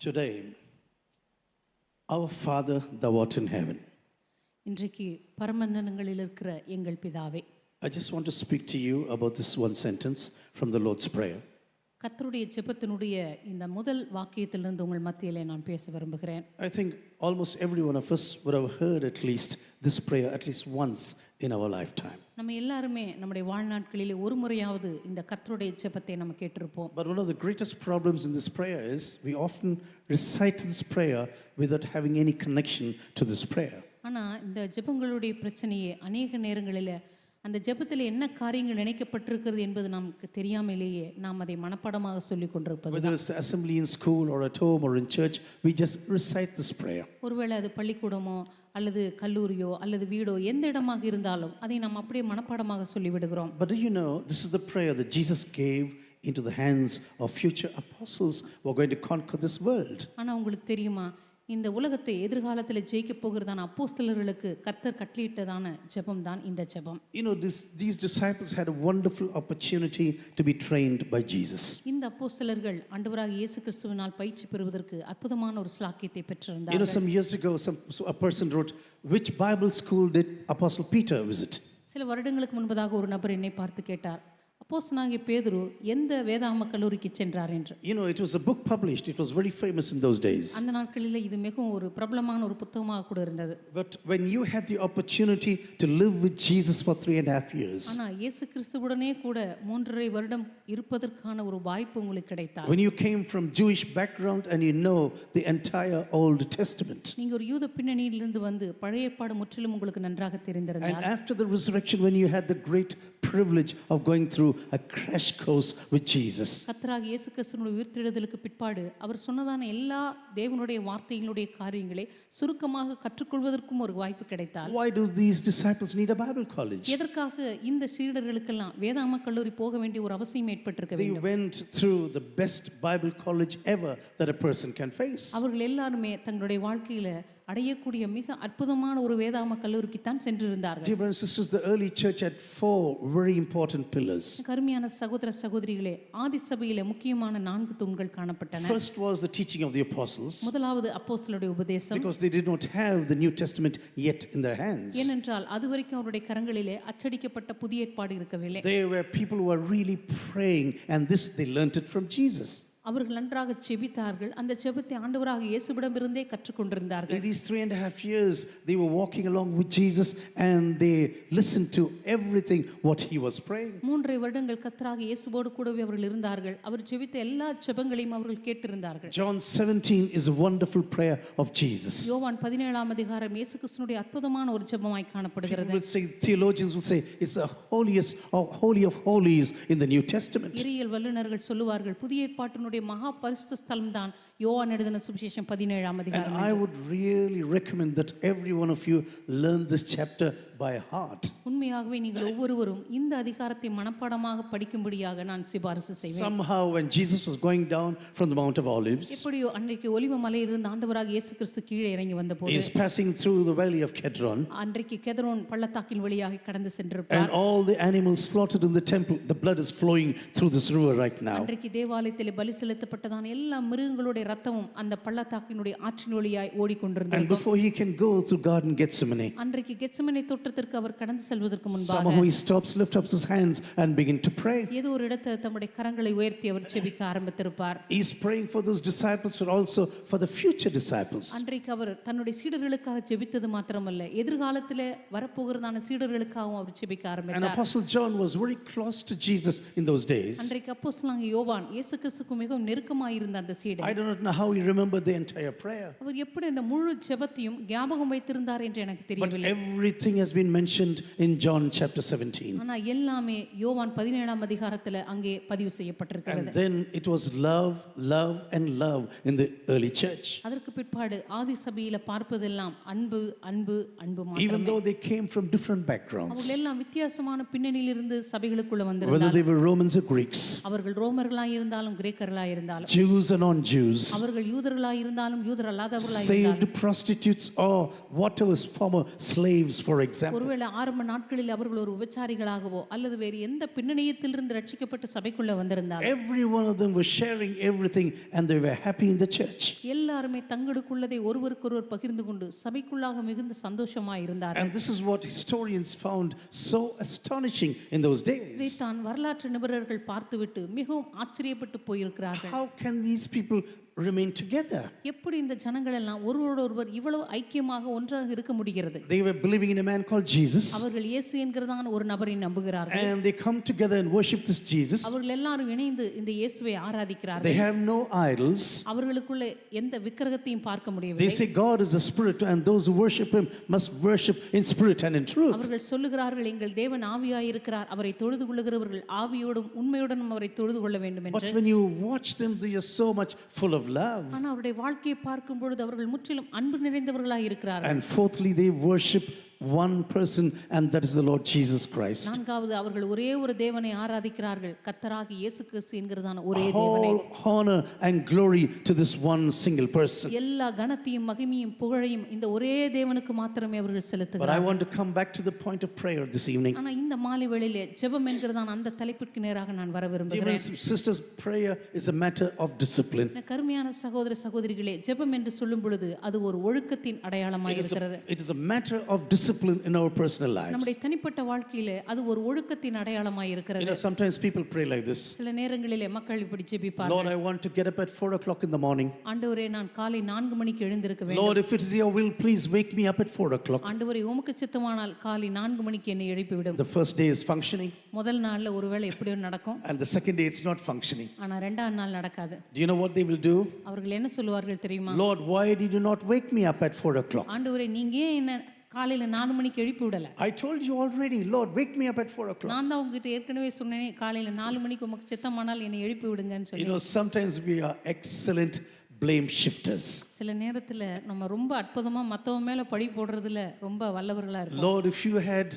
Today, our Father thou art in heaven. இன்றைக்கு பரமண்டலங்களில் இருக்கிற எங்கள் பிதாவே. I just want to speak to you about this one sentence from the Lord's Prayer. கர்த்தருடைய ஜெபத்தினுடைய இந்த முதல் வாக்கியத்திலிருந்து உங்கள் மத்தியிலே நான் பேச விரும்புகிறேன். I think almost every one of us would have heard at least this prayer at least once in our lifetime. நம்ம எல்லாருமே நம்முடைய வாழ்நாட்களிலே ஒரு முறையாவது இந்த கர்த்தருடைய ஜெபத்தை நம்ம கேட்டிருப்போம். But one of the greatest problems in this prayer is we often recite this prayer without having any connection to this prayer. ஆனா இந்த ஜெபங்களுடைய பிரச்சனையே அநேக நேரங்களில் அந்த ஜெபத்தில் என்ன காரியங்கள் இணைக்கப்பட்டிருக்கிறது என்பது நமக்கு தெரியாமலேயே நாம் அதை மனப்பாடமாக சொல்லிக் கொண்டிருப்பது. Whether it's assembly in school or at home or in church, we just recite this prayer. ஒருவேளை அது பள்ளிக்கூடமோ அல்லது கல்லூரியோ அல்லது வீடோ எந்த இடமாக இருந்தாலும் அதை நாம் அப்படியே மனப்பாடமாக சொல்லிவிடுகிறோம். But do you know, this is the prayer that Jesus gave into the hands of future apostles who are going to conquer this world. ஆனால் உங்களுக்கு தெரியுமா, இந்த உலகத்தை எதிர்காலத்தில் ஜெயிக்க போகிறதான அப்போஸ்தலர்களுக்கு கர்த்தர் கட்டளையிட்டதான ஜெபம் தான் இந்த ஜெபம். You know, these disciples had a wonderful opportunity to be trained by Jesus. இந்த அப்போஸ்தலர்கள் ஆண்டவராகிய இயேசு கிறிஸ்துவினால் பயிற்சி பெறுவதற்கு அற்புதமான ஒரு ஸ்லாக்கியத்தை பெற்றிருந்தார்கள். You know, some years ago, a person wrote, which Bible school did Apostle Peter visit? சில வருடங்களுக்கு முன்பதாக ஒரு நபர் என்னை பார்த்து கேட்டார், அப்போஸ்தலனாகிய பேதுரு எந்த வேதாகம கல்லூரிக்கு சென்றார் என்று. You know, it was a book published. It was very famous in those days. அந்த நாட்களில் இது மிகவும் ஒரு பிரபலமான ஒரு புத்தகமாக கூட இருந்தது. But when you had the opportunity to live with Jesus for 3.5 years, ஆனா இயேசு கிறிஸ்துவுடனே கூட 3.5 வருடம் இருப்பதற்கான ஒரு வாய்ப்பு உங்களுக்கு கிடைத்தால், when you came from Jewish background and you know the entire Old Testament, நீங்க ஒரு யூத பின்னணியிலிருந்து வந்து பழைய ஏற்பாடு முற்றிலும் உங்களுக்கு நன்றாக தெரிந்திருந்தால், and after the resurrection when you had the great privilege of going through a crash course with Jesus, கர்த்தராகிய இயேசு கிறிஸ்துவினுடைய உயிர்த்தெழுதலுக்கு பிற்பாடு அவர் சொன்னதான எல்லா தேவனுடைய வார்த்தைகளுடைய காரியங்களை சுருக்கமாக கற்றுக்கொள்வதற்கும் ஒரு வாய்ப்பு கிடைத்தால், why do these disciples need a Bible college? எதற்காக இந்த சீடர்களுக்கெல்லாம் வேதாகம கல்லூரி போக வேண்டிய ஒரு அவசியம் ஏற்பட்டிருக்க They வேண்டும்? went through the best Bible college ever that a person can face. அவர்கள் எல்லாருமே தங்களுடைய வாழ்க்கையில அடையக்கூடிய மிக அற்புதமான ஒரு வேதாகம கல்லூரிக்கு தான் சென்றிருந்தார்கள். Dear brothers and sisters, the early church had 4 very important pillars. கருமையான சகோதர சகோதரிகளே, ஆதி சபையிலே முக்கியமான 4 தூண்கள் காணப்பட்டன. First was the teaching of the apostles, முதலாவது அப்போஸ்தலருடைய உபதேசம். because they did not have the New Testament yet in their hands. ஏனென்றால் அதுவரைக்கும் அவருடைய கரங்களிலே அச்சடிக்கப்பட்ட புதிய ஏற்பாடு இருக்கவில்லை. They were people who were really praying, and this they learnt it from Jesus. அவர்கள் நன்றாக செபித்தார்கள். அந்த ஜெபத்தை ஆண்டவராகிய இயேசுவிடமிருந்தே கற்றுக்கொண்டிருந்தார்கள். In these 3.5 years, they were walking along with Jesus and they listened to everything what he was praying. 3 வருடங்கள் கர்த்தராகிய இயேசுவோடு கூடவே அவர்கள் இருந்தார்கள். அவர் ஜெபித்த எல்லா ஜெபங்களையும் அவர்கள் கேட்டிருந்தார்கள். John 17 is a wonderful prayer of Jesus. யோவான் 17ஆம் அதிகாரம் இயேசு கிறிஸ்துவினுடைய அற்புதமான ஒரு ஜெபமாய் காணப்படுகிறது. People would say, theologians would say, it's the holiest or holy of holies in the New Testament. இறையியல் வல்லுநர்கள் சொல்லுவார்கள், புதிய ஏற்பாட்டினுடைய மகா பரிசுத்த ஸ்தலம் தான் யோவான் எழுதின சுவிசேஷம் 17ஆம் அதிகாரம். And I would really recommend that every one of you learn this chapter by heart. உண்மையாகவே நீங்கள் ஒவ்வொருவரும் இந்த அதிகாரத்தை மனப்பாடமாக படிக்கும்படியாக நான் சிபாரிசு செய்வேன். Somehow when Jesus was going down from the Mount of Olives, எப்படியோ அன்றைக்கு ஒலிவ மலையிலிருந்து ஆண்டவராகிய இயேசு கிறிஸ்து கீழே இறங்கி வந்தபோது, he is passing through the valley of Kedron, அன்றைக்கு கெதரோன் பள்ளத்தாக்கின் வழியாக கடந்து and சென்றிருப்பார். all the animals slaughtered in the temple, the blood is flowing through this river right now. அன்றைக்கு தேவாலயத்தில் பலி செலுத்தப்பட்டதான எல்லா மிருகங்களுடைய ரத்தமும் அந்த பள்ளத்தாக்கினுடைய ஆற்றின் வழியாய் And ஓடிக்கொண்டிருந்தது. before he can go through Garden Gethsemane, அன்றைக்கு கெத்செமனே தோட்டத்திற்கு அவர் கடந்து செல்வதற்கு முன்பாக somehow he stops, lifts up his hands and begin to pray. ஏதோ ஒரு இடத்தில் தம்முடைய கரங்களை உயர்த்தி அவர் ஜெபிக்க ஆரம்பித்திருப்பார். He's praying for those disciples, but also for the future disciples. அன்றைக்கு அவர் தன்னுடைய சீடர்களுக்காக ஜெபித்தது மாத்திரமல்ல, எதிர்காலத்தில் வரப்போகிறதான சீடர்களுக்காகவும் அவர் ஜெபிக்க And ஆரம்பித்தார். Apostle John was very close to Jesus in those days. அன்றைக்கு அப்போஸ்தலனாகிய யோவான் இயேசு கிறிஸ்துவுக்கு மிகவும் நெருக்கமாக இருந்த அந்த சீடர். I do not know how he remembered the entire prayer, அவர் எப்படி அந்த முழு ஜெபத்தையும் ஞாபகம் வைத்திருந்தார் என்று எனக்கு but தெரியவில்லை. everything has been mentioned in John chapter 17. ஆனா எல்லாமே யோவான் 17ஆம் அதிகாரத்துல அங்கே பதிவு செய்யப்பட்டிருக்கிறது. And then it was love, love and love in the early church. அதற்கு பிற்பாடு ஆதி சபையில பார்ப்பதெல்லாம் அன்பு அன்பு அன்பு Even மாத்திரமே. though they came from different backgrounds, அவர்கள் எல்லாம் வித்தியாசமான பின்னணியிலிருந்து சபைகளுக்குள்ள whether வந்திருந்தார்கள். they were Romans or Greeks, அவர்கள் ரோமர்களாய் இருந்தாலும் கிரேக்கர்களாய் யூதர்களாக இருந்தாலும், Jews and non-Jews, அவர்கள் யூதர்களாக இருந்தாலும் யூதர் அல்லாதவர்களாக saved இருந்தாலும், prostitutes or whatever, former slaves, for example. ஒருவேளை ஆரம்ப நாட்களில் அவர்கள் ஒரு விபச்சாரிகளாகவோ அல்லது வேறு எந்த பின்னணியத்திலிருந்து ரட்சிக்கப்பட்டு சபைக்குள்ள வந்திருந்தாலும், Every one of them was sharing everything and they were happy in the church. எல்லாருமே தங்களுக்குள்ளதை ஒருவருக்கொருவர் பகிர்ந்து கொண்டு சபைக்குள்ளாக மிகுந்த சந்தோஷமா இருந்தார்கள். And this is what historians found so astonishing in those days. இதைத்தான் வரலாற்று நிபுணர்கள் பார்த்துவிட்டு மிகவும் ஆச்சரியப்பட்டு போயிருக்கிறார்கள். How can these people remain together? எப்படி இந்த ஜனங்கள் எல்லாம் ஒருவரோடொருவர் இவ்வளவு ஐக்கியமாக ஒன்றாக இருக்க முடிகிறது? They were believing in a man called Jesus, அவர்கள் இயேசு என்கிறதான ஒரு நபரை நம்புகிறார்கள். and they come together and worship this Jesus. அவர்கள் எல்லாரும் இணைந்து இந்த இயேசுவை They ஆராதிக்கிறார்கள். have no idols. அவர்களுக்குள்ள எந்த விக்கிரகத்தையும் பார்க்க They முடியவில்லை. say God is a spirit and those who worship him must worship in spirit and in truth. அவர்கள் சொல்லுகிறார்கள், எங்கள் தேவன் ஆவியாய் இருக்கிறார், அவரை தொழுது கொள்ளுகிறவர்கள் ஆவியோடும் உண்மையோடும் அவரை தொழுது கொள்ள வேண்டும் But என்று. when you watch them, they are so much full of love. ஆனால் அவருடைய வாழ்க்கையை பார்க்கும் பொழுது அவர்கள் முற்றிலும் அன்பு நிறைந்தவர்களாக இருக்கிறார்கள். And fourthly, they worship one person, and that is the Lord Jesus Christ. நான்காவது, அவர்கள் ஒரே ஒரு தேவனை ஆராதிக்கிறார்கள், கர்த்தராகிய இயேசு கிறிஸ்து என்கிறதான ஒரே தேவனை. All honor and glory to this one single person. எல்லா கனத்தையும் மகிமையும் புகழையும் இந்த ஒரே தேவனுக்கு மாத்திரமே அவர்கள் But I செலுத்துகிறார்கள். want to come back to the point of prayer this evening. ஆனா இந்த மாலை வேளையிலே ஜெபம் என்கிறதான அந்த தலைப்பிற்கு நேராக நான் வர Dear விரும்புகிறேன். brothers and sisters, prayer is a matter of discipline. எனக்கு அருமையான சகோதர சகோதரிகளே, ஜெபம் என்று சொல்லும் பொழுது அது ஒரு ஒழுக்கத்தின் அடையாளமாக இருக்கிறது. It is a matter of discipline in our personal lives. நம்முடைய தனிப்பட்ட வாழ்க்கையிலே அது ஒரு ஒழுக்கத்தின் அடையாளமாக இருக்கிறது. Sometimes people pray like this. சில நேரங்களிலே மக்கள் இப்படி ஜெபிப்பார்கள். Lord, I want to get up at 4 o'clock in the morning. ஆண்டவரே, நான் காலை 4 மணிக்கு எழுந்திருக்க வேண்டும். Lord, if it is your will, please wake me up at 4 o'clock. ஆண்டவரே, உமக்கு சித்தமானால் காலை 4 மணிக்கு என்னை எழுப்பி விடும். The first day is functioning, முதல் நாள்ல ஒருவேளை எப்படியோ நடக்கும், and the second day it's not functioning. ஆனா ரெண்டாவது நாள் நடக்காது. Do you know what they will do? அவர்கள் என்ன சொல்லுவார்கள் தெரியுமா? Lord, why did you not wake me up at 4 o'clock? ஆண்டவரே, நீங்க ஏன் என்ன காலையில 4 மணிக்கு எழுப்பி விடல? I told you already, Lord, wake me up at 4 o'clock. நான் தான் உங்ககிட்ட ஏற்கனவே சொன்னேனே, காலையில 4 மணிக்கு உமக்கு சித்தமானால் என்னை எழுப்பி விடுங்கன்னு சொல்லி. Sometimes we are excellent blame shifters. சில நேரத்துல நம்ம ரொம்ப அற்புதமா மத்தவங்க மேல பழி போடுறதுல ரொம்ப வல்லவர்களா இருப்போம். Lord, if you had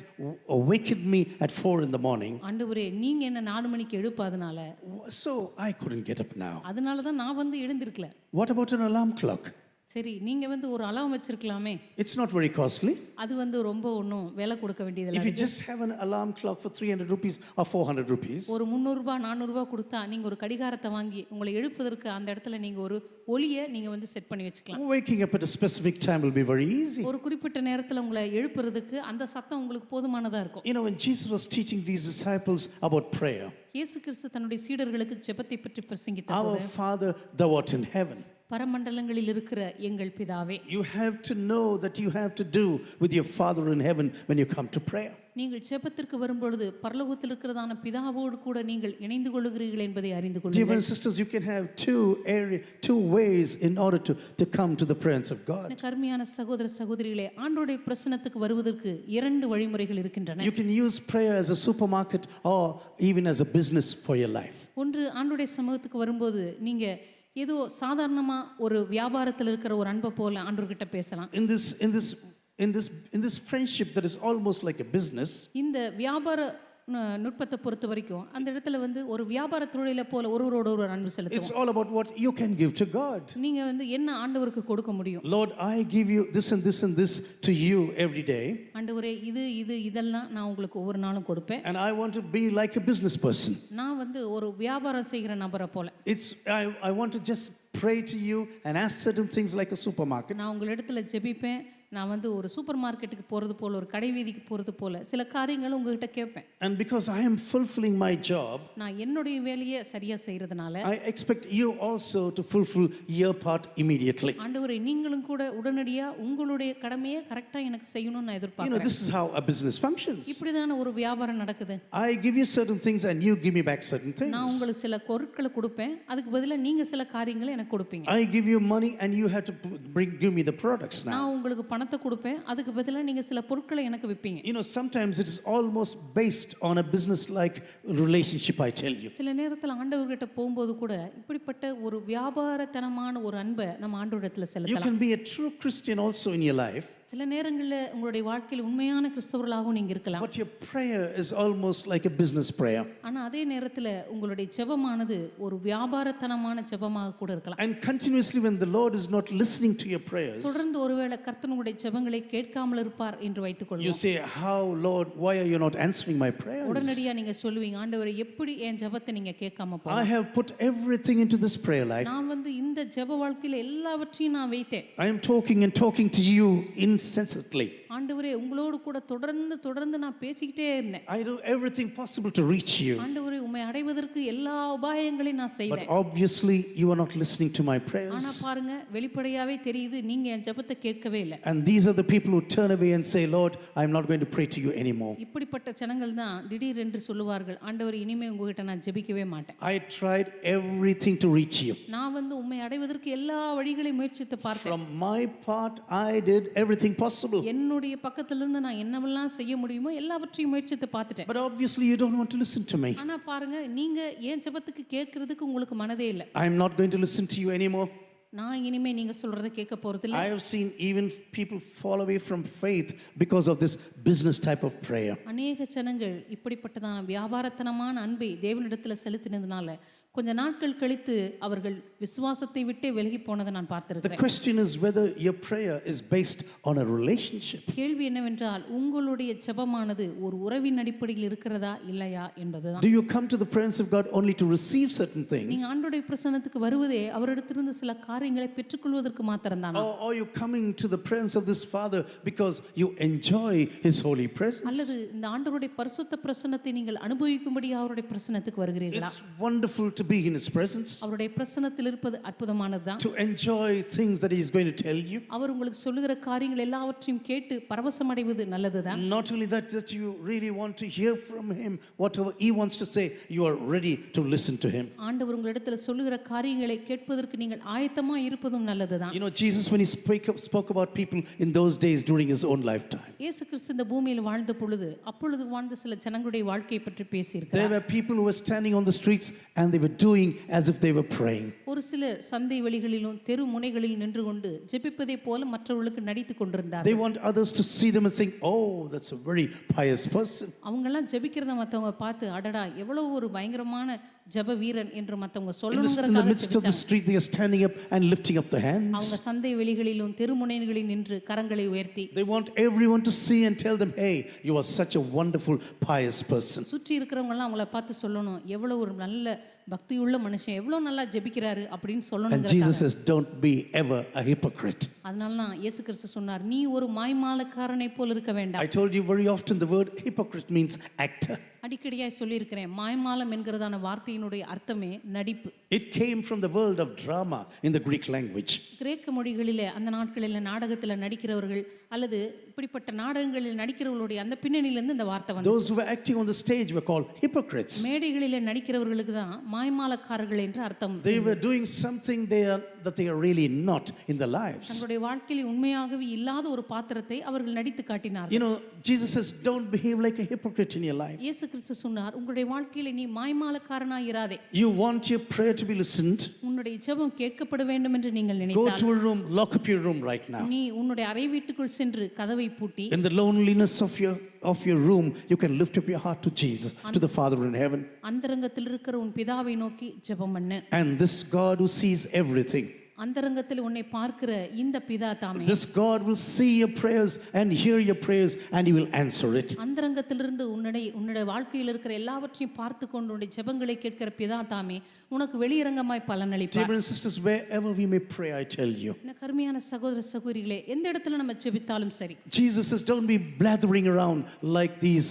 awakened me at 4 in the morning, ஆண்டவரே, நீங்க என்ன 4 மணிக்கு எழுப்பாதனால, so I couldn't get up now. அதனால தான் நான் வந்து எழுந்திருக்கல. What about an alarm clock? சரி, நீங்க வந்து ஒரு alarm வச்சிருக்கலாமே, It's not very costly. அது வந்து ரொம்ப ஒன்றும் விலை கொடுக்க வேண்டியதில்லை. If you just have an alarm clock for 300 rupees or 400 rupees, ஒரு 300 ரூபாய் 400 ரூபாய் கொடுத்தா நீங்க ஒரு கடிகாரத்தை வாங்கி உங்களை எழுப்புவதற்கு அந்த இடத்துல நீங்க ஒரு ஒளியை நீங்க வந்து செட் பண்ணி வச்சுக்கலாம். waking up at a specific time will be very easy. ஒரு குறிப்பிட்ட நேரத்துல உங்களை எழுப்புறதுக்கு அந்த சத்தம் உங்களுக்கு போதுமானதா இருக்கும். When Jesus was teaching these disciples about prayer, இயேசு கிறிஸ்து தன்னுடைய சீடர்களுக்கு ஜெபத்தை பற்றி பிரசங்கித்த our போது, Father thou art in heaven. பரமண்டலங்களில் இருக்கிற எங்கள் பிதாவே, You have to know that you have to do with your Father in heaven when you come to prayer. நீங்கள் ஜெபத்திற்கு வரும்பொழுது பரலோகத்தில் இருக்கிறதான பிதாவோடு கூட நீங்கள் இணைந்து கொள்ளுகிறீர்கள் என்பதை அறிந்து Dear கொள்ளுங்கள். brothers and sisters, you can have two ways in order to come to the presence of God. எனக்கு அருமையான சகோதர சகோதரிகளே, ஆண்டவருடைய பிரசன்னத்துக்கு வருவதற்கு 2 வழிமுறைகள் இருக்கின்றன. You can use prayer as a supermarket or even as a business for your life. ஒன்று, ஆண்டவருடைய சமூகத்துக்கு வரும்போது நீங்க ஏதோ சாதாரணமா ஒரு வியாபாரத்தில் இருக்கிற ஒரு அன்பை போல ஆண்டவர்கிட்ட பேசலாம். In this friendship that is almost like a business, இந்த வியாபார நுட்பத்தை பொறுத்த வரைக்கும் அந்த இடத்துல வந்து ஒரு வியாபார தொழிலை போல ஒருவரோட ஒரு அன்பு it's செலுத்துவோம். all about what you can give to God. நீங்க வந்து என்ன ஆண்டவருக்கு கொடுக்க முடியும்? Lord, I give you this and this and this to you every day, ஆண்டவரே, இதெல்லாம் நான் உங்களுக்கு ஒவ்வொரு நாளும் கொடுப்பேன். and I want to be like a business person. நான் வந்து ஒரு வியாபாரம் செய்கிற நபரை போல. I want to just pray to you and ask certain things like a supermarket. நான் உங்களிடத்துல ஜெபிப்பேன். நான் வந்து ஒரு சூப்பர் மார்க்கெட்டுக்கு போறது போல, ஒரு கடை வீதிக்கு போறது போல சில காரியங்களை உங்ககிட்ட கேட்பேன். And because I am fulfilling my job, நான் என்னுடைய வேலையை சரியா செய்யறதுனால I expect you also to fulfill your part immediately. ஆண்டவரே, நீங்களும் கூட உடனடியா உங்களுடைய கடமையை கரெக்டா எனக்கு செய்யணும்னு நான் எதிர்பார்க்கிறேன். This is how a business functions. இப்படிதான ஒரு வியாபாரம் நடக்குது. I give you certain things and you give me back certain things. நான் உங்களுக்கு சில பொருட்களை கொடுப்பேன், அதுக்கு பதிலா நீங்க சில காரியங்களை எனக்கு கொடுப்பீங்க. I give you money and you have to give me the products now. நான் உங்களுக்கு பணத்தை கொடுப்பேன், அதுக்கு பதிலா நீங்க சில பொருட்களை எனக்கு விப்பீங்க. Sometimes it is almost based on a business like relationship, I tell you. சில நேரத்துல ஆண்டவர்கிட்ட போகும்போது கூட இப்படிப்பட்ட ஒரு வியாபாரத்தனமான ஒரு அன்பை நம்ம ஆண்டவரிடத்துல You செலுத்தலாம். can be a true Christian also in your life. சில நேரங்களில் உங்களுடைய வாழ்க்கையில் உண்மையான கிறிஸ்தவர்களாகவும் நீங்கள் இருக்கலாம். But your prayer is almost like a business prayer. ஆனால் அதே நேரத்தில் உங்களுடைய ஜெபமானது ஒரு வியாபாரத்தனமான ஜெபமாக கூட இருக்கலாம். And continuously when the Lord is not listening to your prayers, தொடர்ந்து ஒருவேளை கர்த்தர் உங்களுடைய ஜெபங்களை கேட்காமல் இருப்பார் என்று you வைத்துக்கொள்வோம். say, how Lord, why are you not answering my prayers? உடனடியாக நீங்கள் சொல்லுவீங்க, ஆண்டவரே எப்படி என் ஜெபத்தை நீங்கள் கேட்காம போன? I have put everything into this prayer life. நான் இந்த ஜெப வாழ்க்கையில் எல்லாவற்றையும் நான் வைத்தேன். I am talking and talking to you incessantly. ஆண்டவரே உங்களோடு கூட தொடர்ந்து நான் பேசிக்கிட்டே இருந்தேன். I do everything possible to reach you. ஆண்டவரே உம்மை அடைவதற்கு எல்லா உபாயங்களையும் நான் But செய்தேன். obviously you are not listening to my ஆனா prayers. பாருங்க, வெளிப்படையாவே தெரியுது நீங்க என் ஜெபத்தை கேட்கவே இல்லை. And these are the people who turn away and say, Lord, I am not going to pray to you anymore. இப்படிப்பட்ட ஜனங்கள் தான் திடீரென்று சொல்லுவார்கள், ஆண்டவர் இனிமே உங்ககிட்ட நான் ஜெபிக்கவே மாட்டேன். I tried everything to reach you. நான் உம்மை அடைவதற்கு எல்லா வழிகளையும் முயற்சித்து பார்த்தேன். From my part, I did everything possible. என்னுடைய பக்கத்திலிருந்து நான் என்னவெல்லாம் செய்ய முடியுமோ எல்லாவற்றையும் முயற்சித்து பார்த்துட்டேன். But obviously you don't want to listen to me. ஆனா பாருங்க, நீங்க என் ஜெபத்துக்கு கேட்கறதுக்கு உங்களுக்கு மனதே இல்லை. I am not going to listen to you anymore. நான் இனிமே நீங்க சொல்றதை கேட்க போறதில்லை. I have seen even people fall away from faith because of this business type of prayer. அநேக ஜனங்கள் இப்படிப்பட்டதான வியாபாரத்தனமான அன்பை தேவனிடத்தில் செலுத்தினதுனால கொஞ்ச நாட்கள் கழித்து அவர்கள் விசுவாசத்தை விட்டே விலகி போனதை நான் The பார்த்திருக்கிறேன். question is whether your prayer is based on a relationship. கேள்வி என்னவென்றால், உங்களுடைய ஜெபமானது ஒரு உறவின் அடிப்படையில் இருக்கிறதா இல்லையா என்பதுதான். Do you come to the presence of God only to receive certain things? நீங்க ஆண்டவருடைய பிரசன்னத்துக்கு வருவதே அவரிடத்திலிருந்து சில காரியங்களை பெற்றுக்கொள்வதற்கு மாத்திரம்தானா? Or are you coming to the presence of this Father because you enjoy His holy presence? அல்லது இந்த ஆண்டவருடைய பரிசுத்த பிரசன்னத்தை நீங்கள் அனுபவிக்கும்படி அவருடைய பிரசன்னத்துக்கு வருகிறீர்களா? It's wonderful to be in His presence, அவருடைய பிரசன்னத்தில் இருப்பது அற்புதமானதுதான். to enjoy things that He is going to tell you. அவர் உங்களுக்கு சொல்லுகிற காரியங்கள் எல்லாவற்றையும் கேட்டு பரவசம் அடைவது நல்லதுதான். Not only that, that you really want to hear from Him, whatever He wants to say, you are ready to listen to Him. ஆண்டவர் உங்களிடத்தில் சொல்லுகிற காரியங்களை கேட்பதற்கு நீங்கள் ஆயத்தமா இருப்பதும் நல்லதுதான். You know, Jesus, when He spoke about people in those days during His own lifetime, இயேசு கிறிஸ்து இந்த பூமியில் வாழ்ந்த பொழுது அப்பொழுது வாழ்ந்த சில ஜனங்களுடைய வாழ்க்கையை பற்றி பேசியிருக்கிறார். there were people who were standing on the streets and they were doing as if they were praying. ஒரு சிலர் சந்தை வெளிகளிலும் தெரு முனைகளில் நின்று கொண்டு ஜெபிப்பதை போல மற்றவர்களுக்கு நடித்துக் கொண்டிருந்தார். They want others to see them and saying, oh, that's a very pious person. அவங்க எல்லாம் ஜெபிக்கிறத மத்தவங்க பார்த்து, அடடா எவ்வளவு ஒரு பயங்கரமான ஜெப வீரன் என்று மத்தவங்க In the சொல்லணும்ங்கறதுக்காக midst of the street, they are standing up and lifting up their hands. அவங்க சந்தை வெளிகளிலும் தெரு முனைகளில் நின்று கரங்களை உயர்த்தி They want everyone to see and tell them, hey, you are such a wonderful, pious person. சுற்றி இருக்கிறவங்க எல்லாம் அவங்கள பார்த்து சொல்லணும், எவ்வளவு ஒரு நல்ல பக்தியுள்ள மனுஷன், எவ்வளவு நல்லா ஜெபிக்கிறாரு அப்படின்னு And சொல்லணும். Jesus says, don't be ever a hypocrite. அதனால தான் இயேசு கிறிஸ்து சொன்னார், நீ ஒரு மாய்மாலக்காரனை போல் இருக்க வேண்டாம். I told you very often the word hypocrite means actor. அடிக்கடியாய் சொல்லியிருக்கிறேன், மாய்மாலம் என்கிறதான வார்த்தையினுடைய அர்த்தமே நடிப்பு. It came from the world of drama in the Greek language. கிரேக்க மொழிகளிலே அந்த நாட்களில் நாடகத்தில் நடிக்கிறவர்கள் அல்லது இப்படிப்பட்ட நாடகங்களில் நடிக்கிறவர்களுடைய அந்த பின்னணியிலிருந்து இந்த வார்த்தை வந்து Those who were acting on the stage were called hypocrites. மேடைகளிலே நடிக்கிறவர்களுக்கு தான் மாய்மாலக்காரர்கள் என்று அர்த்தம். They were doing something that they are really not in their lives. தங்களுடைய வாழ்க்கையில் உண்மையாகவே இல்லாத ஒரு பாத்திரத்தை அவர்கள் நடித்து காட்டினார். You know, Jesus says, don't behave like a hypocrite in your life. இயேசு கிறிஸ்து சொன்னார், உங்களுடைய வாழ்க்கையில நீ மாய்மாலக்காரனாய் இராதே. You want your prayer to be listened? உன்னுடைய ஜெபம் கேட்கப்பட வேண்டும் என்று நீங்கள் Go நினைத்தால் to a room, lock up your room right now. நீ உன்னுடைய அறை வீட்டுக்குள் சென்று கதவை பூட்டி In the loneliness of your room, you can lift up your heart to Jesus, to the Father in heaven. அந்தரங்கத்தில் இருக்கிற உன் பிதாவை நோக்கி ஜெபம் பண்ணு. And this God who sees everything, அந்தரங்கத்தில் உன்னை பார்க்கிற இந்த பிதா தாமே, this God will see your prayers and hear your prayers and He will answer it. அந்தரங்கத்திலிருந்து உன்னுடைய வாழ்க்கையில் இருக்கிற எல்லாவற்றையும் பார்த்து கொண்டு உன்னுடைய ஜெபங்களை கேட்கிற பிதா தாமே உனக்கு வெளியரங்கமாய் Dear பலனளிப்பார். brothers and sisters, wherever we may pray, I tell you, என்ன கருமையான சகோதர சகோதரிகளே, எந்த இடத்துல நம்ம ஜெபித்தாலும் சரி, Jesus says, don't be blathering around like these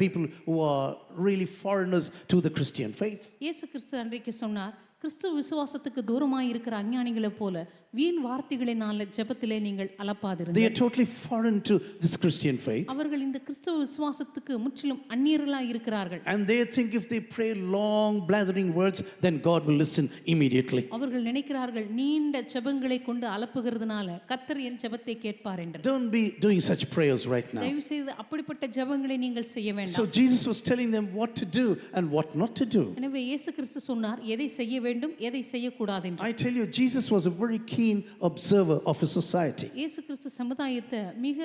people who are really foreigners to the Christian faith. இயேசு கிறிஸ்து அன்றைக்கு சொன்னார், கிறிஸ்துவ விசுவாசத்துக்கு தூரமாய் இருக்கிற அஞ்ஞானிகளைப் போல வீண் வார்த்தைகளினால ஜெபத்திலே நீங்கள் They are அலப்பாதிருங்கள். totally foreign to this Christian faith. அவர்கள் இந்த கிறிஸ்துவ விசுவாசத்துக்கு முற்றிலும் அந்நியர்களாய் இருக்கிறார்கள். And they think if they pray long blathering words, then God will listen immediately. அவர்கள் நினைக்கிறார்கள், நீண்ட ஜெபங்களை கொண்டு அலப்புகிறதுனால கர்த்தர் என் ஜெபத்தை கேட்பார் என்று. Don't be doing such prayers right now. தயவு செய்து அப்படிப்பட்ட ஜெபங்களை நீங்கள் செய்ய So வேண்டாம். Jesus was telling them what to do and what not to do. எனவே இயேசு கிறிஸ்து சொன்னார், எதை செய்ய வேண்டும் எதை செய்யக்கூடாது என்று. I tell you, Jesus was a very keen keen observer of a society. இயேசு கிறிஸ்து சமுதாயத்தை மிக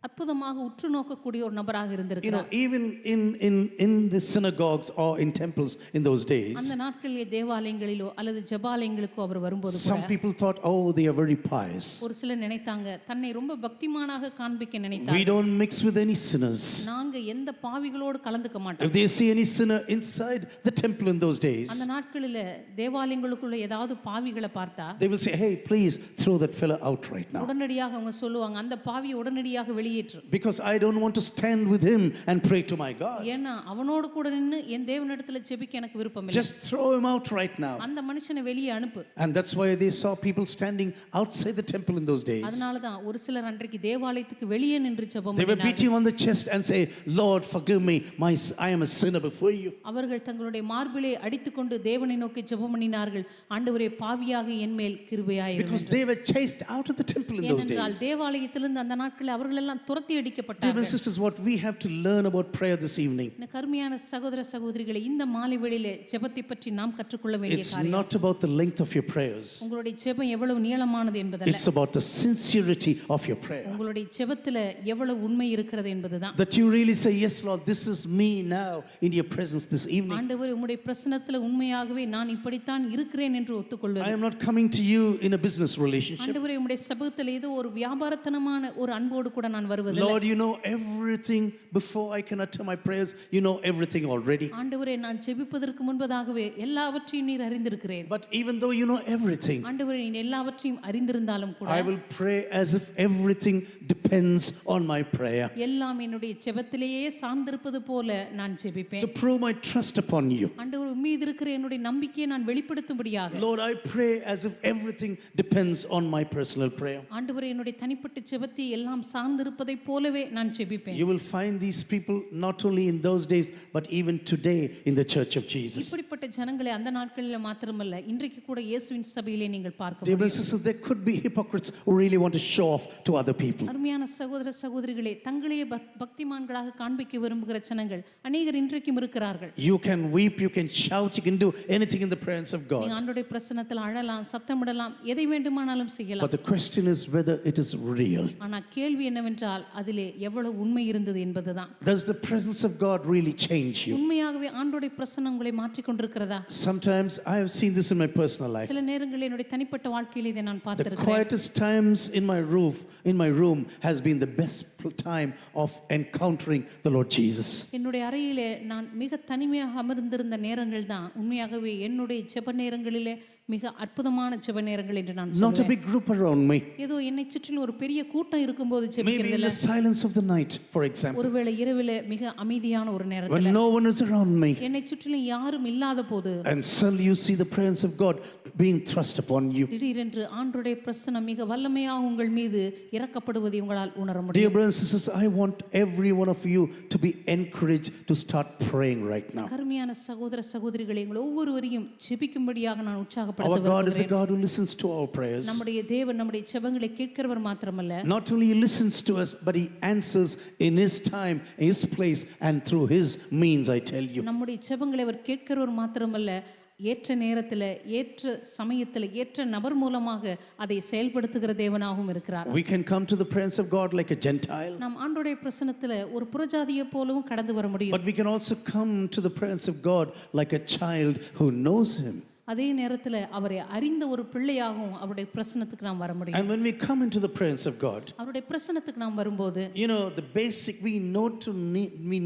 அற்புதமாக உற்று நோக்கக்கூடிய ஒரு நபராக இருந்திருக்கிறார். Even in the synagogues or in temples in those days, அந்த நாட்களிலே தேவாலயங்களிலோ அல்லது ஜெபாலயங்களுக்கோ அவர் வரும்போது some people thought, oh, they are very pious. ஒரு சிலர் நினைத்தாங்க தன்னை ரொம்ப பக்திமானாக காண்பிக்க நினைத்தாங்க. We don't mix with any sinners. நாங்க எந்த பாவிகளோடு கலந்துக்க மாட்டோம். If they see any sinner inside the temple in those days, அந்த நாட்களில தேவாலயங்களுக்குள்ள ஏதாவது பாவிகளை பார்த்தா they will say, hey, please throw that fella out right now, உடனடியாக அவங்க சொல்லுவாங்க அந்த பாவியை உடனடியாக வெளியேற்று. because I don't want to stand with him and pray to my God. ஏன்னா அவனோடு கூட நின்னு என் தேவனிடத்துல ஜெபிக்க எனக்கு விருப்பம் இல்லை. Just throw him out right now. அந்த மனுஷனை வெளியே அனுப்பு. And that's why they saw people standing outside the temple in those days. அதனால தான் ஒரு சிலர் அன்றைக்கு தேவாலயத்துக்கு வெளியே நின்று ஜெபம் They were பண்ணினார்கள். beating on the chest and say, Lord, forgive me, I am a sinner before you. அவர்கள் தங்களுடைய மார்பிலே அடித்துக்கொண்டு தேவனை நோக்கி ஜெபம் பண்ணினார்கள். ஆண்டவரே பாவியாக என் மேல் கிருபையாயிரும். Because they were chased out of the temple in those ஏனென்றால் days. தேவாலயத்திலிருந்து அந்த நாட்களில் அவர்கள் எல்லாம் துரத்தி Dear அடிக்கப்பட்டார்கள். brothers and sisters, what we have to learn about prayer this evening, கருமையான சகோதர சகோதரிகளை இந்த மாலை வேளையிலே ஜெபத்தை பற்றி நாம் கற்றுக்கொள்ள வேண்டிய it's காரியம் not about the length of your prayers. உங்களுடைய ஜெபம் எவ்வளவு நீளமானது என்பதல்ல, It's about the sincerity of your prayer. உங்களுடைய ஜெபத்துல எவ்வளவு உண்மை இருக்கிறது என்பதுதான். That you really say, yes, Lord, this is me now in your presence this evening. ஆண்டவரே உம்முடைய பிரசன்னத்துல உண்மையாகவே நான் இப்படித்தான் இருக்கிறேன் என்று ஒத்துக்கொள்வது. I am not coming to you in a business relationship. ஆண்டவரே உம்முடைய சபகத்துல ஏதோ ஒரு வியாபாரத்தனமான ஒரு அன்போடு கூட நான் வருவதில்லை. Lord, you know everything before I can utter my prayers. You know everything already. ஆண்டவரே நான் ஜெபிப்பதற்கு முன்பதாகவே எல்லாவற்றையும் நீர் அறிந்திருக்கிறீர். But even though you know everything, ஆண்டவரே நீர் எல்லாவற்றையும் அறிந்திருந்தாலும் கூட I will pray as if everything depends on my prayer. எல்லாம் என்னுடைய ஜெபத்திலேயே சார்ந்திருப்பது போல நான் ஜெபிப்பேன். To prove my trust upon you. ஆண்டவர் உம்மீது இருக்கிற என்னுடைய நம்பிக்கையை நான் வெளிப்படுத்தும்படியாக Lord, I pray as if everything depends on my personal prayer. ஆண்டவரே என்னுடைய தனிப்பட்ட ஜெபத்தை எல்லாம் சார்ந்திருப்பதை போலவே நான் ஜெபிப்பேன். You will find these people not only in those days but even today in the church of Jesus. இப்படிப்பட்ட ஜனங்களை அந்த நாட்களில் மாத்திரமல்ல இன்றைக்கு கூட இயேசுவின் சபையிலே நீங்கள் பார்க்க Dear முடியும். brothers and sisters, there could be hypocrites who really want to show off to other people. அருமையான சகோதர சகோதரிகளே தங்களையே பக்திமான்களாக காண்பிக்க விரும்புகிற ஜனங்கள் அநேகர் இன்றைக்கும் இருக்கிறார்கள். You can weep, you can shout, you can do anything in the presence of God. நீங்க ஆண்டவருடைய பிரசன்னத்தில் அழலாம், சத்தமிடலாம், எதை வேண்டுமானாலும் செய்யலாம். But the question is whether it is real. ஆனா கேள்வி என்னவென்றால் அதிலே எவ்வளவு உண்மை இருந்தது என்பதுதான். Does the presence of God really change you? உண்மையாகவே ஆண்டவருடைய பிரசன்னம் உங்களை மாற்றிக் கொண்டிருக்கிறதா? Sometimes I have seen this in my personal life. சில நேரங்களில் என்னுடைய தனிப்பட்ட வாழ்க்கையில் இதை நான் The பார்த்திருக்கிறேன். quietest times in my room has been the best time of encountering the Lord Jesus. என்னுடைய அறையிலே நான் மிக தனிமையாக அமர்ந்திருந்த நேரங்கள் தான் உண்மையாகவே என்னுடைய ஜெப நேரங்களிலே மிக அற்புதமான ஜெப நேரங்கள் என்று நான் Not a சொல்வேன். big group around me. ஏதோ என்னை சுற்றிலும் ஒரு பெரிய கூட்டம் இருக்கும்போது Maybe in ஜெபிக்கிறதில்ல. the silence of the night, for example. ஒருவேளை இரவிலே மிக அமைதியான ஒரு When நேரத்தில் no one is around me. என்னை சுற்றிலும் யாரும் இல்லாத போது And suddenly you see the presence of God being thrust upon you. திடீரென்று ஆண்டவருடைய பிரசன்னம் மிக வல்லமையாக உங்கள் மீது இறக்கப்படுவதை உங்களால் உணர முடியும். Dear brothers and sisters, I want every one of you to be encouraged to start praying right now. கருமையான சகோதர சகோதரிகளை உங்கள் ஒவ்வொருவரையும் ஜெபிக்கும்படியாக நான் Our உற்சாகப்படுத்த God is a விரும்புகிறேன். God who listens to our prayers. நம்முடைய தேவன் நம்முடைய ஜெபங்களை கேட்கிறவர் மாத்திரமல்ல, Not only He listens to us, but He answers in His time, His place, and through His means, I tell you. நம்முடைய ஜெபங்களை அவர் கேட்கிறவர் மாத்திரமல்ல, ஏற்ற நேரத்தில் ஏற்ற சமயத்தில் ஏற்ற நபர் மூலமாக அதை செயல்படுத்துகிற தேவனாகவும் இருக்கிறார். We can come to the presence of God like a Gentile, நாம் ஆண்டவருடைய பிரசன்னத்தில் ஒரு புறஜாதியை போலவும் கடந்து வர முடியும். but we can also come to the presence of God like a child who knows Him. அதே நேரத்தில் அவரை அறிந்த ஒரு பிள்ளையாகவும் அவருடைய பிரசன்னத்துக்கு நாம் வர முடியும். And when we come into the presence of God, அவருடைய பிரசன்னத்துக்கு நாம் வரும்போது you know, the basic, we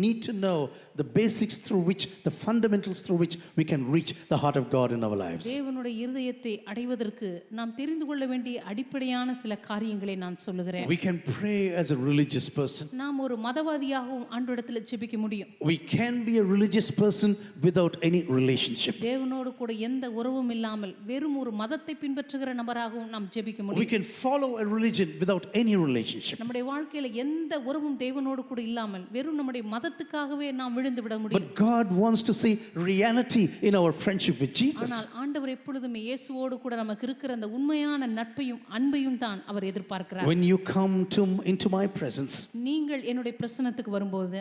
need to know the basics through which, the fundamentals through which we can reach the heart of God in our lives. தேவனுடைய இருதயத்தை அடைவதற்கு நாம் தெரிந்து கொள்ள வேண்டிய அடிப்படையான சில காரியங்களை நான் சொல்லுகிறேன். We can pray as a religious person. நாம் ஒரு மதவாதியாகவும் ஆண்டவரிடத்தில் ஜெபிக்க முடியும். We can be a religious person without any relationship. தேவனோடு கூட எந்த உறவும் இல்லாமல் வெறும் ஒரு மதத்தை பின்பற்றுகிற நபராகவும் நாம் ஜெபிக்க We முடியும். can follow a religion without any relationship. நம்முடைய வாழ்க்கையில எந்த உறவும் தேவனோடு கூட இல்லாமல் வெறும் நம்முடைய மதத்துக்காகவே நாம் விழுந்து விட முடியும். But God wants to see reality in our friendship with Jesus. ஆனால் ஆண்டவர் எப்பொழுதுமே இயேசுவோடு கூட நமக்கு இருக்கிற அந்த உண்மையான நட்பையும் அன்பையும் தான் அவர் எதிர்பார்க்கிறார். When you come into my presence, நீங்கள் என்னுடைய பிரசன்னத்துக்கு வரும்போது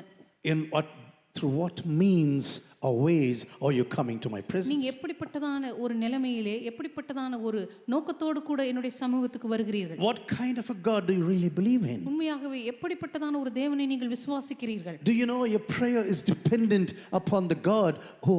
in what through what means or ways are you coming to my நீங்க presence? எப்படிப்பட்டதான ஒரு நிலைமையிலே எப்படிப்பட்டதான ஒரு நோக்கத்தோடு கூட என்னுடைய சமூகத்துக்கு வருகிறீர்கள்? What kind of a God do you really believe in? உண்மையாகவே எப்படிப்பட்டதான ஒரு தேவனை நீங்கள் விசுவாசிக்கிறீர்கள்? Do you know your prayer is dependent upon the God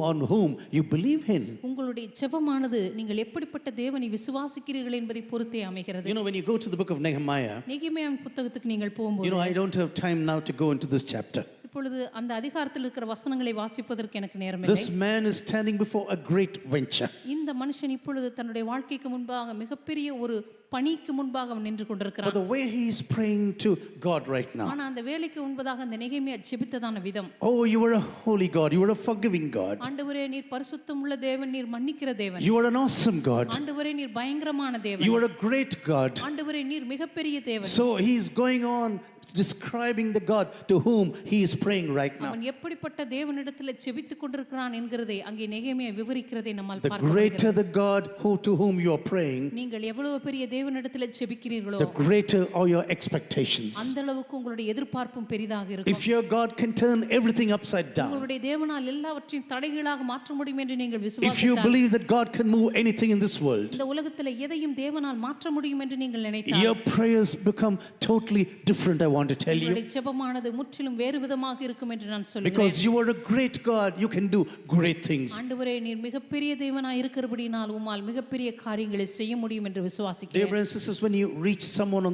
on whom you believe in? உங்களுடைய ஜெபமானது நீங்கள் எப்படிப்பட்ட தேவனை விசுவாசிக்கிறீர்கள் என்பதை பொறுத்தே அமைகிறது. You know, when you go to the book of Nehemiah, நெகேமியாவின் புத்தகத்துக்கு நீங்கள் you போகும்போது know, I don't have time now to go into this chapter. இப்பொழுது அந்த அதிகாரத்தில் இருக்கிற வசனங்களை வாசிப்பதற்கு எனக்கு நேரம் இல்லை. This man is standing before a great venture. இந்த மனுஷன் இப்பொழுது தன்னுடைய வாழ்க்கைக்கு முன்பாக மிகப்பெரிய ஒரு பணிக்கு முன்பாக அவன் நின்று But கொண்டிருக்கிறான். the way he is praying to God right now, ஆனா அந்த வேலைக்கு முன்பதாக அந்த நெகேமியா ஜெபித்ததான விதம், oh, you are a holy God, you are a forgiving God, ஆண்டவரே நீர் பரிசுத்தமுள்ள தேவன், நீர் மன்னிக்கிற தேவன், you are an awesome God, ஆண்டவரே நீர் பயங்கரமான தேவன், you are a great God. ஆண்டவரே நீர் மிகப்பெரிய தேவன். So he is going on describing the God to whom he is praying right now. அவன் எப்படிப்பட்ட தேவனிடத்தில் ஜெபித்துக் கொண்டிருக்கிறான் என்கிறதை அங்கே நெகேமியா விவரிக்கிறதை நம்மால் The பார்க்க greater முடிகிறது. the God to whom you are praying, நீங்கள் எவ்வளவு பெரிய தேவனிடத்தில் ஜெபிக்கிறீர்களோ the greater are your expectations. அந்த அளவுக்கு உங்களுடைய எதிர்பார்ப்பும் பெரிதாக இருக்கும். If your God can turn everything upside down, உங்களுடைய தேவனால் எல்லாவற்றையும் தலைகீழாக மாற்ற முடியும் என்று நீங்கள் if you விசுவாசித்தால், believe that God can move anything in this world, இந்த உலகத்தில் எதையும் தேவனால் மாற்ற முடியும் என்று நீங்கள் நினைத்தால், your prayers become totally different, I want to tell you. உங்களுடைய ஜெபமானது முற்றிலும் வேறு விதமாக இருக்கும் என்று நான் சொல்லுகிறேன். Because you are a great God, you can do great things. ஆண்டவரே நீர் மிகப்பெரிய தேவனாய் இருக்கிறபடியால் உம்மால் மிகப்பெரிய காரியங்களை செய்ய முடியும் என்று Dear விசுவாசிக்கிறேன். brothers and sisters, when you reach someone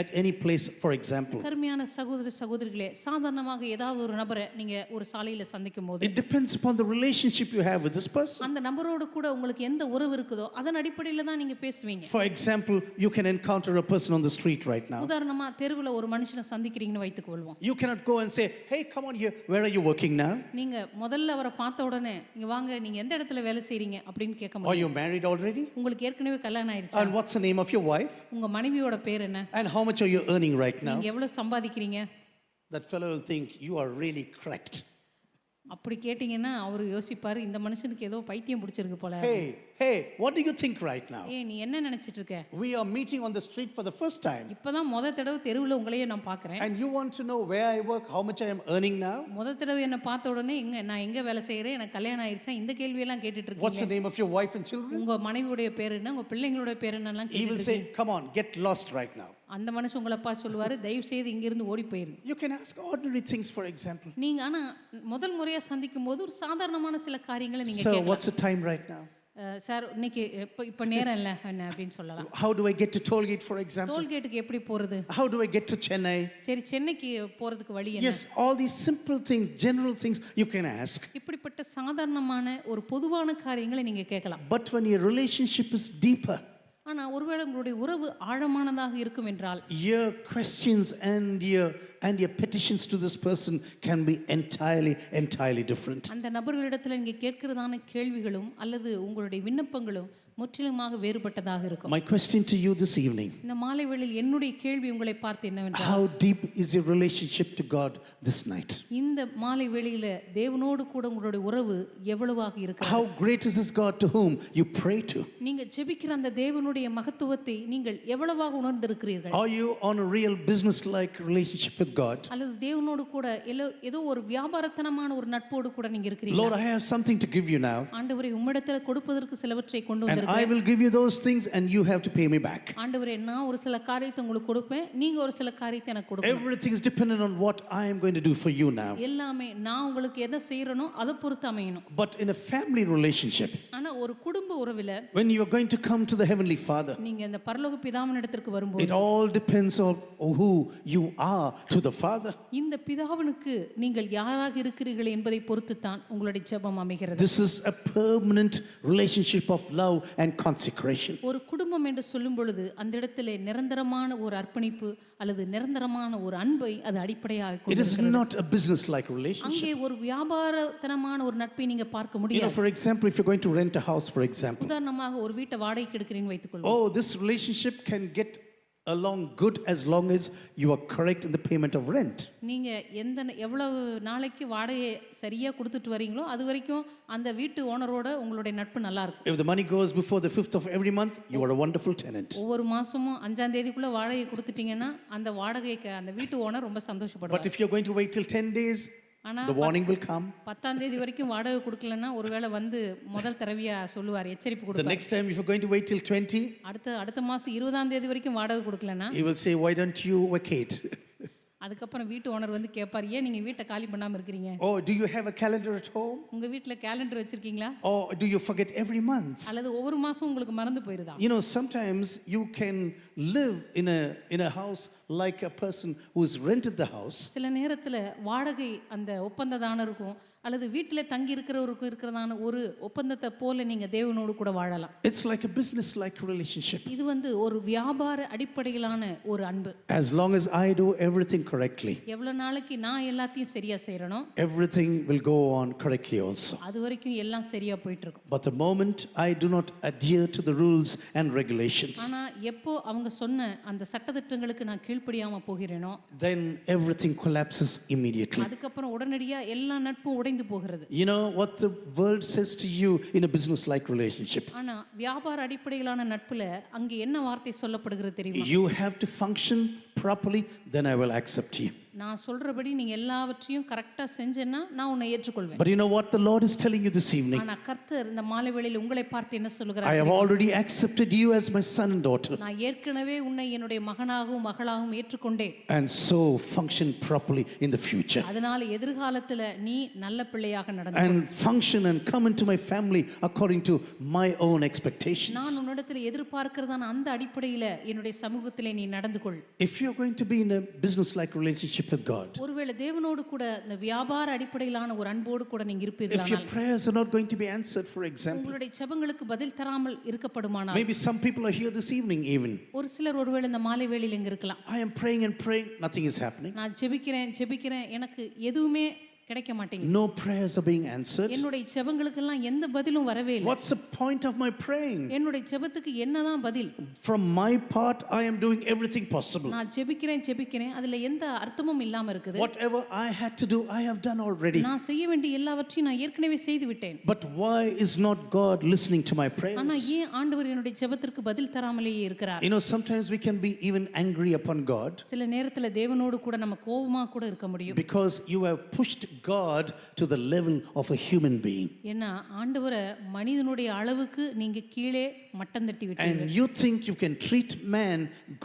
at any place, for example, கருமையான சகோதர சகோதரிகளே, சாதாரணமாக ஏதாவது ஒரு நபரை நீங்க ஒரு சாலையில சந்திக்கும் போது it depends upon the relationship you have with this person. அந்த நபரோடு கூட உங்களுக்கு எந்த உறவு இருக்குதோ அதன் அடிப்படையில் தான் நீங்க பேசுவீங்க. For example, you can encounter a person on the street right now. உதாரணமா தெருவில் ஒரு மனுஷனை சந்திக்கிறீங்கன்னு வைத்துக் கொள்வோம். You cannot go and say, hey, come on here, where are you working now? நீங்க முதல்ல அவரை பார்த்த உடனே இங்க வாங்க, நீங்க எந்த இடத்துல வேலை செய்றீங்க அப்படின்னு கேட்க Are முடியும். you married already? உங்களுக்கு ஏற்கனவே கல்யாணம் ஆயிடுச்சா? And what's the name of your wife? உங்க மனைவியோட பேர் என்ன? And how much are you earning right now? நீங்க எவ்வளவு சம்பாதிக்கிறீங்க? That fellow will think you are really cracked. அப்படி கேட்டிங்கன்னா அவர் யோசிப்பாரு, இந்த மனுஷனுக்கு ஏதோ பைத்தியம் பிடிச்சிருக்கு போல. Hey, what do you think right now? ஏய் நீ என்ன நினைச்சிட்டு இருக்க? We are meeting on the street for the first time. இப்பதான் தடவை தெருவில் உங்களையே நான் பார்க்கறேன். And you want to know where I work, how much I am earning now? தடவை என்ன பார்த்த உடனே நான் எங்க வேலை செய்யறேன், எனக்கு கல்யாணம் ஆயிடுச்சா, இந்த கேள்வியெல்லாம் கேட்டுட்டு What's the இருக்கீங்க. name of your wife and children? உங்க மனைவியோட பேர் என்ன, உங்க பிள்ளைங்களோட பேர் என்னலாம் He will கேட்டுட்டு say, come on, get lost right now. அந்த மனுஷன் உங்களை பார்த்து சொல்லுவாரு, தயவு செய்து இங்க இருந்து ஓடி போயிரு. You can ask ordinary things, for example. நீங்க ஆனா முதல் முறையா சந்திக்கும் போது ஒரு சாதாரணமான சில காரியங்களை நீங்க Sir, கேட்கலாம். what's the time right now? Sir இன்னைக்கு இப்ப நேரம் இல்ல என்ன அப்படின்னு சொல்லலாம். How do I get to Tollgate, for example? டோல்கேட்டுக்கு எப்படி போறது? How do I get to Chennai? சரி சென்னைக்கு போறதுக்கு வழி என்ன? Yes, all these simple things, general things you can ask. இப்படிப்பட்ட சாதாரணமான ஒரு பொதுவான காரியங்களை நீங்க கேட்கலாம். But when your relationship is deeper, ஆனா ஒருவேளை உங்களுடைய உறவு ஆழமானதாக இருக்கும் என்றால் your questions and your petitions to this person can be entirely different. அந்த நபர்களிடத்துல நீங்க கேட்கிறதான கேள்விகளும் அல்லது உங்களுடைய விண்ணப்பங்களும் முற்றிலுமாக வேறுபட்டதாக இருக்கும். My question to you this evening, இந்த மாலை வேளையில் என்னுடைய கேள்வி உங்களை பார்த்து என்னவென்றால், how deep is your relationship to God this night? இந்த மாலை வேளையில தேவனோடு கூட உங்களுடைய உறவு எவ்வளவாக இருக்கிறது? How great is this God to whom you pray to? நீங்க ஜெபிக்கிற அந்த தேவனுடைய மகத்துவத்தை நீங்கள் எவ்வளவாக உணர்ந்திருக்கிறீர்கள்? Are you on a real business-like relationship with God? அல்லது தேவனோடு கூட ஏதோ ஒரு வியாபாரத்தனமான ஒரு நட்போடு கூட நீங்க இருக்கிறீங்களா? Lord, I have something to give you now, ஆண்டவரே உம்மிடத்தில் கொடுப்பதற்கு சிலவற்றை கொண்டு and வந்திருக்கிறேன். I will give you those things and you have to pay me back. ஆண்டவரே நான் ஒரு சில காரியத்தை உங்களுக்கு கொடுப்பேன், நீங்க ஒரு சில காரியத்தை எனக்கு கொடுக்கணும். Everything is dependent on what I am going to do for you now. எல்லாமே நான் உங்களுக்கு எதை செய்யறனோ அதை பொறுத்து அமையணும். But in a family relationship, ஆனா ஒரு குடும்ப உறவில when you are going to come to the Heavenly Father, நீங்க இந்த பரலோக பிதாவினிடத்திற்கு வரும்போது it all depends on who you are to the Father. இந்த பிதாவினுக்கு நீங்கள் யாராக இருக்கிறீர்கள் என்பதை பொறுத்து தான் உங்களுடைய ஜெபம் அமைகிறது. This is a permanent relationship of love and consecration. ஒரு குடும்பம் என்று சொல்லும் பொழுது அந்த இடத்திலே நிரந்தரமான ஒரு அர்ப்பணிப்பு அல்லது நிரந்தரமான ஒரு அன்பை அது அடிப்படையாக It is கொண்டிருக்கிறது. not a business-like relationship. அங்கே ஒரு வியாபாரத்தனமான ஒரு நட்பை நீங்க பார்க்க முடியாது. For example, if you're going to rent a house, for example, உதாரணமாக ஒரு வீட்டை வாடகைக்கு எடுக்கிறீன்னு வைத்துக்கொள்வோம். oh, this relationship can get along good as long as you are correct in the payment of rent. நீங்க எவ்வளவு நாளைக்கு வாடகை சரியா கொடுத்துட்டு வரீங்களோ அது வரைக்கும் அந்த வீட்டு ஓனரோட உங்களுடைய நட்பு நல்லா இருக்கும். If the money goes before the 5th of every month, you are a wonderful tenant. ஒவ்வொரு மாசமும் 5ஆம் தேதிக்குள்ள வாடகை கொடுத்துட்டீங்கன்னா அந்த வாடகைக்கு அந்த வீட்டு ஓனர் ரொம்ப சந்தோஷப்படுவார். But if you're going to wait till 10 days, ஆனா The warning will come. 10ஆம் தேதி வரைக்கும் வாடகை கொடுக்கலன்னா ஒருவேளை வந்து முதல் தடவையா சொல்லுவார், எச்சரிப்பு The கொடுப்பார். next time, if you're going to wait till 20, அடுத்த மாசம் 20ஆம் தேதி வரைக்கும் வாடகை கொடுக்கலன்னா he will say, why don't you vacate? அதுக்கப்புறம் வீட்டு ஓனர் வந்து கேட்பார், ஏன் நீங்க வீட்டை காலி பண்ணாம இருக்கிறீங்க? Oh, do you have a calendar at home? உங்க வீட்டுல கேலண்டர் வச்சிருக்கீங்களா? Or do you forget every month? அல்லது ஒவ்வொரு மாசம் உங்களுக்கு மறந்து போயிருதா? You know, sometimes you can live in a house like a person who's rented the house. சில நேரத்துல வாடகை அந்த ஒப்பந்ததானருக்கும் அல்லது வீட்டிலே தங்கி இருக்கிறவருக்கும் இருக்கிறதான ஒரு ஒப்பந்தத்தை போல நீங்க தேவனோடு கூட வாழலாம். It's like a business-like relationship. இது வந்து ஒரு வியாபார அடிப்படையிலான ஒரு அன்பு. As long as I do everything correctly, எவ்வளவு நாளைக்கு நான் எல்லாத்தையும் சரியா செய்றேனோ everything will go on correctly also. அது வரைக்கும் எல்லாம் சரியா போயிட்டு இருக்கும். But the moment I do not adhere to the rules and regulations, ஆனா எப்போ அவங்க சொன்ன அந்த சட்டதிட்டங்களுக்கு நான் கீழ்ப்படியாம போகிறேனோ then everything collapses immediately. அதுக்கப்புறம் உடனடியா எல்லா நட்பும் உடைந்து போகிறது. You know what the world says to you in a business-like relationship? ஆனா வியாபார அடிப்படையிலான நட்புல அங்க என்ன வார்த்தை சொல்லப்படுகிறது தெரியுமா? You have to function properly, then I will accept you. நான் சொல்றபடி நீங்க எல்லாவற்றையும் கரெக்டா செஞ்சேன்னா நான் உன்னை ஏற்றுக்கொள்வேன். But you know what the Lord is telling you this evening? ஆனா கர்த்தர் இந்த மாலை வேளையில் உங்களை பார்த்து என்ன சொல்கிறார்? I have already accepted you as my son and daughter. நான் ஏற்கனவே உன்னை என்னுடைய மகனாகவும் மகளாகவும் ஏற்றுக்கொண்டேன். And so function properly in the future. அதனால எதிர்காலத்துல நீ நல்ல பிள்ளையாக நடந்து And function and come into my family according to my own expectations. நான் உன்னிடத்தில் எதிர்பார்க்கிறதான அந்த அடிப்படையில என்னுடைய சமூகத்திலே நீ நடந்து கொள். If you're going to be in a business-like relationship with God, ஒருவேளை தேவனோடு கூட இந்த வியாபார அடிப்படையிலான ஒரு அன்போடு கூட நீங்க if இருப்பீர்களானால் your prayers are not going to be answered, for example, உங்களுடைய ஜெபங்களுக்கு பதில் தராமல் இருக்கப்படுமானால் maybe some people are here this evening even. ஒரு சிலர் ஒருவேளை இந்த மாலை வேளையில் இங்க இருக்கலாம். I am praying and praying, nothing is happening. நான் ஜெபிக்கிறேன் எனக்கு எதுவுமே கிடைக்க மாட்டேங்குது. No prayers are being answered. என்னுடைய ஜெபங்களுக்கெல்லாம் எந்த பதிலும் வரவே இல்லை. What's the point of my praying? என்னுடைய ஜெபத்துக்கு என்னதான் பதில்? From my part, I am doing everything possible. நான் ஜெபிக்கிறேன் அதுல எந்த அர்த்தமும் இல்லாம இருக்குது. Whatever I had to do, I have done already. நான் செய்ய வேண்டிய எல்லாவற்றையும் நான் ஏற்கனவே செய்து விட்டேன். But why is not God listening to my prayers? ஆனா ஏன் ஆண்டவர் என்னுடைய ஜெபத்திற்கு பதில் தராமலேயே இருக்கிறார்? You know, sometimes we can be even angry upon God சில நேரத்துல தேவனோடு கூட நம்ம கோபமா கூட இருக்க முடியும். because you have pushed God to the level of a human being. ஏன்னா ஆண்டவரை மனிதனுடைய அளவுக்கு நீங்க கீழே மட்டம் தட்டி விட்டீங்க. And you think you can treat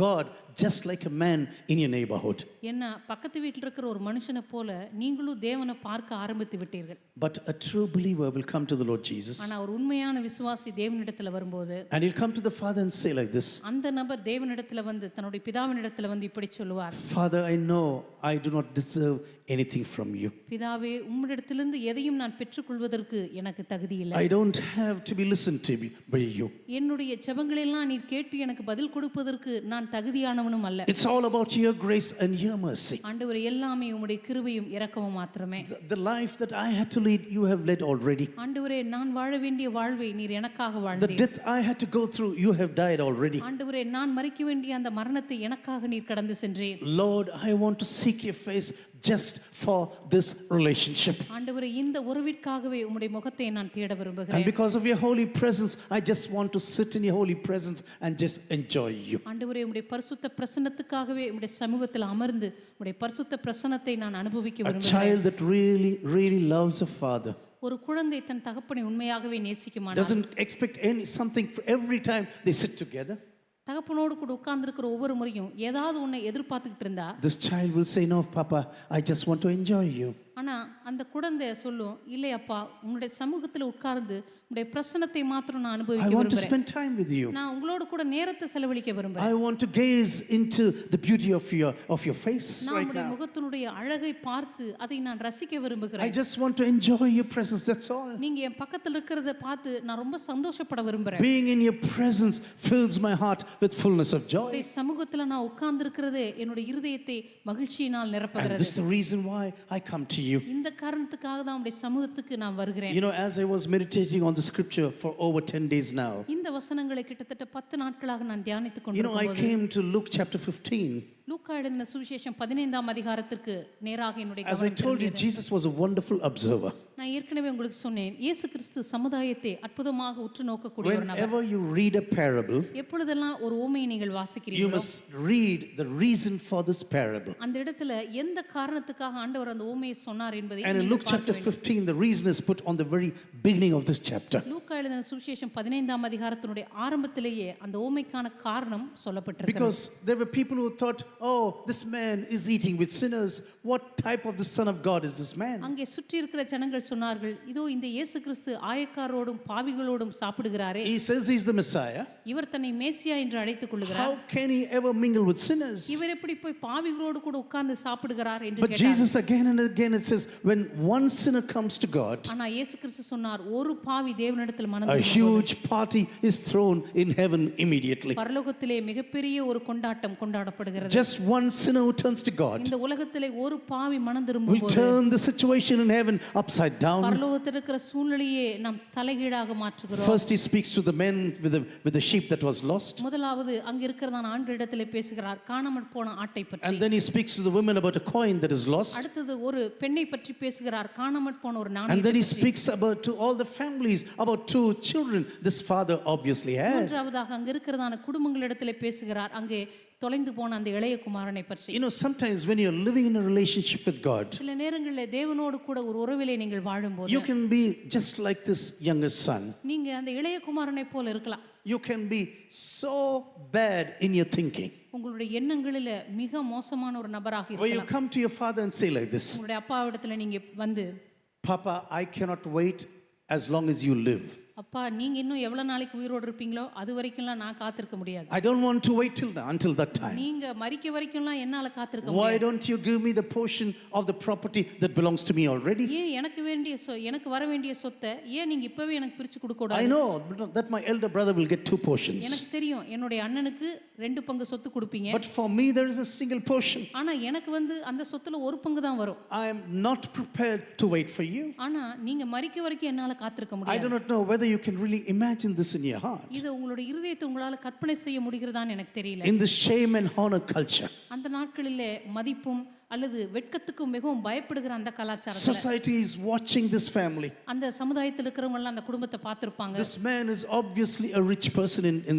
God just like a man in your neighborhood. ஏன்னா பக்கத்து வீட்டில் இருக்கிற ஒரு மனுஷனை போல நீங்களும் தேவனை பார்க்க ஆரம்பித்து விட்டீர்கள். But a true believer will come to the Lord Jesus. ஆனா ஒரு உண்மையான விசுவாசி தேவனிடத்துல வரும்போது And he'll come to the Father and say like this. அந்த நபர் தேவனிடத்துல வந்து தன்னுடைய பிதாவினிடத்துல வந்து இப்படி சொல்லுவார். Father, I know I do not deserve anything from you. பிதாவே, உம்மிடத்திலிருந்து எதையும் நான் பெற்றுக்கொள்வதற்கு எனக்கு தகுதி இல்லை. I don't have to be listened to by you. என்னுடைய ஜெபங்களெல்லாம் நீர் கேட்டு எனக்கு பதில் கொடுப்பதற்கு நான் தகுதியானவனும் அல்ல. It's all about your grace and your mercy. ஆண்டவரே, எல்லாமே உம்முடைய கிருபையும் இரக்கமும் மாத்திரமே. The life that I had to lead, you have led already. ஆண்டவரே, நான் வாழ வேண்டிய வாழ்வை நீர் எனக்காக The வாழ்ந்தீர். death I had to go through, you have died already. ஆண்டவரே, நான் மரிக்க வேண்டிய அந்த மரணத்தை எனக்காக நீர் கடந்து சென்றீர். Lord, I want to seek your face just for this relationship. ஆண்டவரே, இந்த உறவிற்காகவே உம்முடைய முகத்தை நான் தேட And விரும்புகிறேன். because of your holy presence, I just want to sit in your holy presence and just enjoy you. ஆண்டவரே, உம்முடைய பரிசுத்த பிரசன்னத்துக்காகவே உம்முடைய சமூகத்தில் அமர்ந்து உம்முடைய பரிசுத்த பிரசன்னத்தை நான் அனுபவிக்க A விரும்புகிறேன். child that really loves a father ஒரு குழந்தை தன் தகப்பனை உண்மையாகவே நேசிக்குமானால் doesn't expect something for every time they sit together. தகப்பனோடு கூட உட்கார்ந்திருக்கிற ஒவ்வொரு முறையும் ஏதாவது ஒன்றை எதிர்பார்த்துக்கிட்டு இருந்தா This child will say, no, Papa, I just want to enjoy you. ஆனா அந்த குழந்தை சொல்லும், இல்லை அப்பா, உங்களுடைய சமூகத்துல உட்கார்ந்து உங்களுடைய பிரசன்னத்தை மாத்திரம் நான் I அனுபவிக்க want to விரும்புகிறேன். spend time with you. நான் உங்களோட கூட நேரத்தை செலவழிக்க விரும்புகிறேன். I want to gaze into the beauty of your face நான் right உங்களுடைய now. முகத்தினுடைய அழகை பார்த்து அதை நான் ரசிக்க I விரும்புகிறேன். just want to enjoy your presence, that's all. நீங்க என் பக்கத்துல இருக்கிறத பார்த்து நான் ரொம்ப சந்தோஷப்பட விரும்புகிறேன். Being in your presence fills my heart with fullness of joy. உங்களுடைய சமூகத்துல நான் உட்கார்ந்திருக்கிறதே என்னுடைய இருதயத்தை மகிழ்ச்சியினால் And நிரப்புகிறது. this is the reason why I come to you. இந்த காரணத்துக்காக தான் உங்களுடைய சமூகத்துக்கு நான் வருகிறேன். You know, as I was meditating on the scripture for over 10 days now, இந்த வசனங்களை கிட்டத்தட்ட 10 நாட்களாக நான் தியானித்துக் you know, I கொண்டிருக்கும்போது came to Luke chapter 15. லூக்கா எழுதின சுவிசேஷம் 15ஆம் அதிகாரத்திற்கு நேராக என்னுடைய As I கவனம் told you, திரும்பியது. Jesus was a wonderful observer. நான் ஏற்கனவே உங்களுக்கு சொன்னேன், இயேசு கிறிஸ்து சமுதாயத்தை அற்புதமாக உற்று நோக்கக்கூடிய ஒரு நபர். Whenever you read a parable, எப்பொழுதெல்லாம் ஒரு உவமையை நீங்கள் you வாசிக்கிறீர்களோ must read the reason for this parable. அந்த இடத்துல எந்த காரணத்துக்காக ஆண்டவர் அந்த உவமையை சொன்னார் என்பதை And in நீங்கள் Luke chapter 15, the reason is put on the very beginning of this chapter. லூக்கா எழுதின சுவிசேஷம் 15ஆம் அதிகாரத்தினுடைய ஆரம்பத்திலேயே அந்த உவமைக்கான காரணம் சொல்லப்பட்டிருக்கிறது. Because there were people who thought, oh, this man is eating with sinners. What type of the Son of God is this man? அங்கே சுற்றி இருக்கிற ஜனங்கள் சொன்னார்கள், இதோ இந்த இயேசு கிறிஸ்து ஆயக்காரோடும் பாவிகளோடும் சாப்பிடுகிறாரே, He says he's the Messiah. இவர் தன்னை மேசியா என்று அழைத்துக் கொள்கிறார், How can he ever mingle with sinners? இவர் எப்படி போய் பாவிகளோடு கூட உட்கார்ந்து சாப்பிடுகிறார் என்று But கேட்டார். Jesus again and again it says, when one sinner comes to God, ஆனா இயேசு கிறிஸ்து சொன்னார், ஒரு பாவி தேவனிடத்தில் மனம் a திரும்பும்போது huge party is thrown in heaven immediately. பரலோகத்திலே மிகப்பெரிய ஒரு கொண்டாட்டம் கொண்டாடப்படுகிறது. Just one sinner who turns to God இந்த உலகத்திலே ஒரு பாவி மனம் will திரும்பும்போது turn the situation in heaven upside down. பரலோகத்தில் இருக்கிற சூழ்நிலையே நாம் தலைகீழாக மாற்றுகிறோம். First he speaks to the men with the sheep that was lost. முதலாவது அங்க இருக்கிறதான ஆண்களிடத்திலே பேசுகிறார், காணாமற் போன ஆட்டை பற்றி. And then he speaks to the women about a coin that is lost. அடுத்தது ஒரு பெண்ணை பற்றி பேசுகிறார், காணாமற் போன ஒரு And நாணயத்தை then he பற்றி. speaks about to all the families, about 2 children this father obviously had. மூன்றாவதாக அங்க இருக்கிறதான குடும்பங்களிடத்திலே பேசுகிறார், அங்கே தொலைந்து போன அந்த இளைய குமாரனை பற்றி. You know, sometimes when you're living in a relationship with God, சில நேரங்களில் தேவனோடு கூட ஒரு உறவிலே நீங்கள் வாழும்போது you can be just like this younger son. நீங்க அந்த இளைய குமாரனை போல இருக்கலாம். You can be so bad in your thinking, உங்களுடைய எண்ணங்களில மிக மோசமான ஒரு நபராக where you இருக்கலாம். come to your father and say like this, உங்களுடைய அப்பாவிடத்துல நீங்க வந்து, Papa, I cannot wait as long as you live. அப்பா நீங்க இன்னும் எவ்வளவு நாளைக்கு உயிரோடு இருப்பீங்களோ அது வரைக்கும்லாம் நான் காத்திருக்க முடியாது. I don't want to wait until that time. நீங்க மரிக்க வரைக்கும்லாம் என்னால காத்திருக்க Why முடியாது. don't you give me the portion of the property that belongs to me already? ஏன் எனக்கு வர வேண்டிய சொத்தை ஏன் நீங்க இப்பவே எனக்கு பிரிச்சு கொடுக்க I கூடாது? know that my elder brother will get 2 portions. எனக்கு தெரியும் என்னுடைய அண்ணனுக்கு 2 பங்கு சொத்து கொடுப்பீங்க. But for me there is a single portion. ஆனா எனக்கு வந்து அந்த சொத்துல ஒரு பங்கு தான் வரும். I am not prepared to wait for you. ஆனா நீங்க மரிக்க வரைக்கும் என்னால காத்திருக்க I முடியாது. do not know whether you can really imagine this in your heart. இது உங்களுடைய இருதயத்தை உங்களால கற்பனை செய்ய முடிகிறதான்னு எனக்கு தெரியல. In this shame and honor culture, அந்த நாட்களிலே மதிப்பும் அல்லது வெட்கத்துக்கும் மிகவும் பயப்படுகிற அந்த கலாச்சாரத்துல society is watching this family. அந்த சமுதாயத்தில் இருக்கிறவங்க எல்லாம் அந்த குடும்பத்தை பார்த்திருப்பாங்க. This man is obviously a rich person in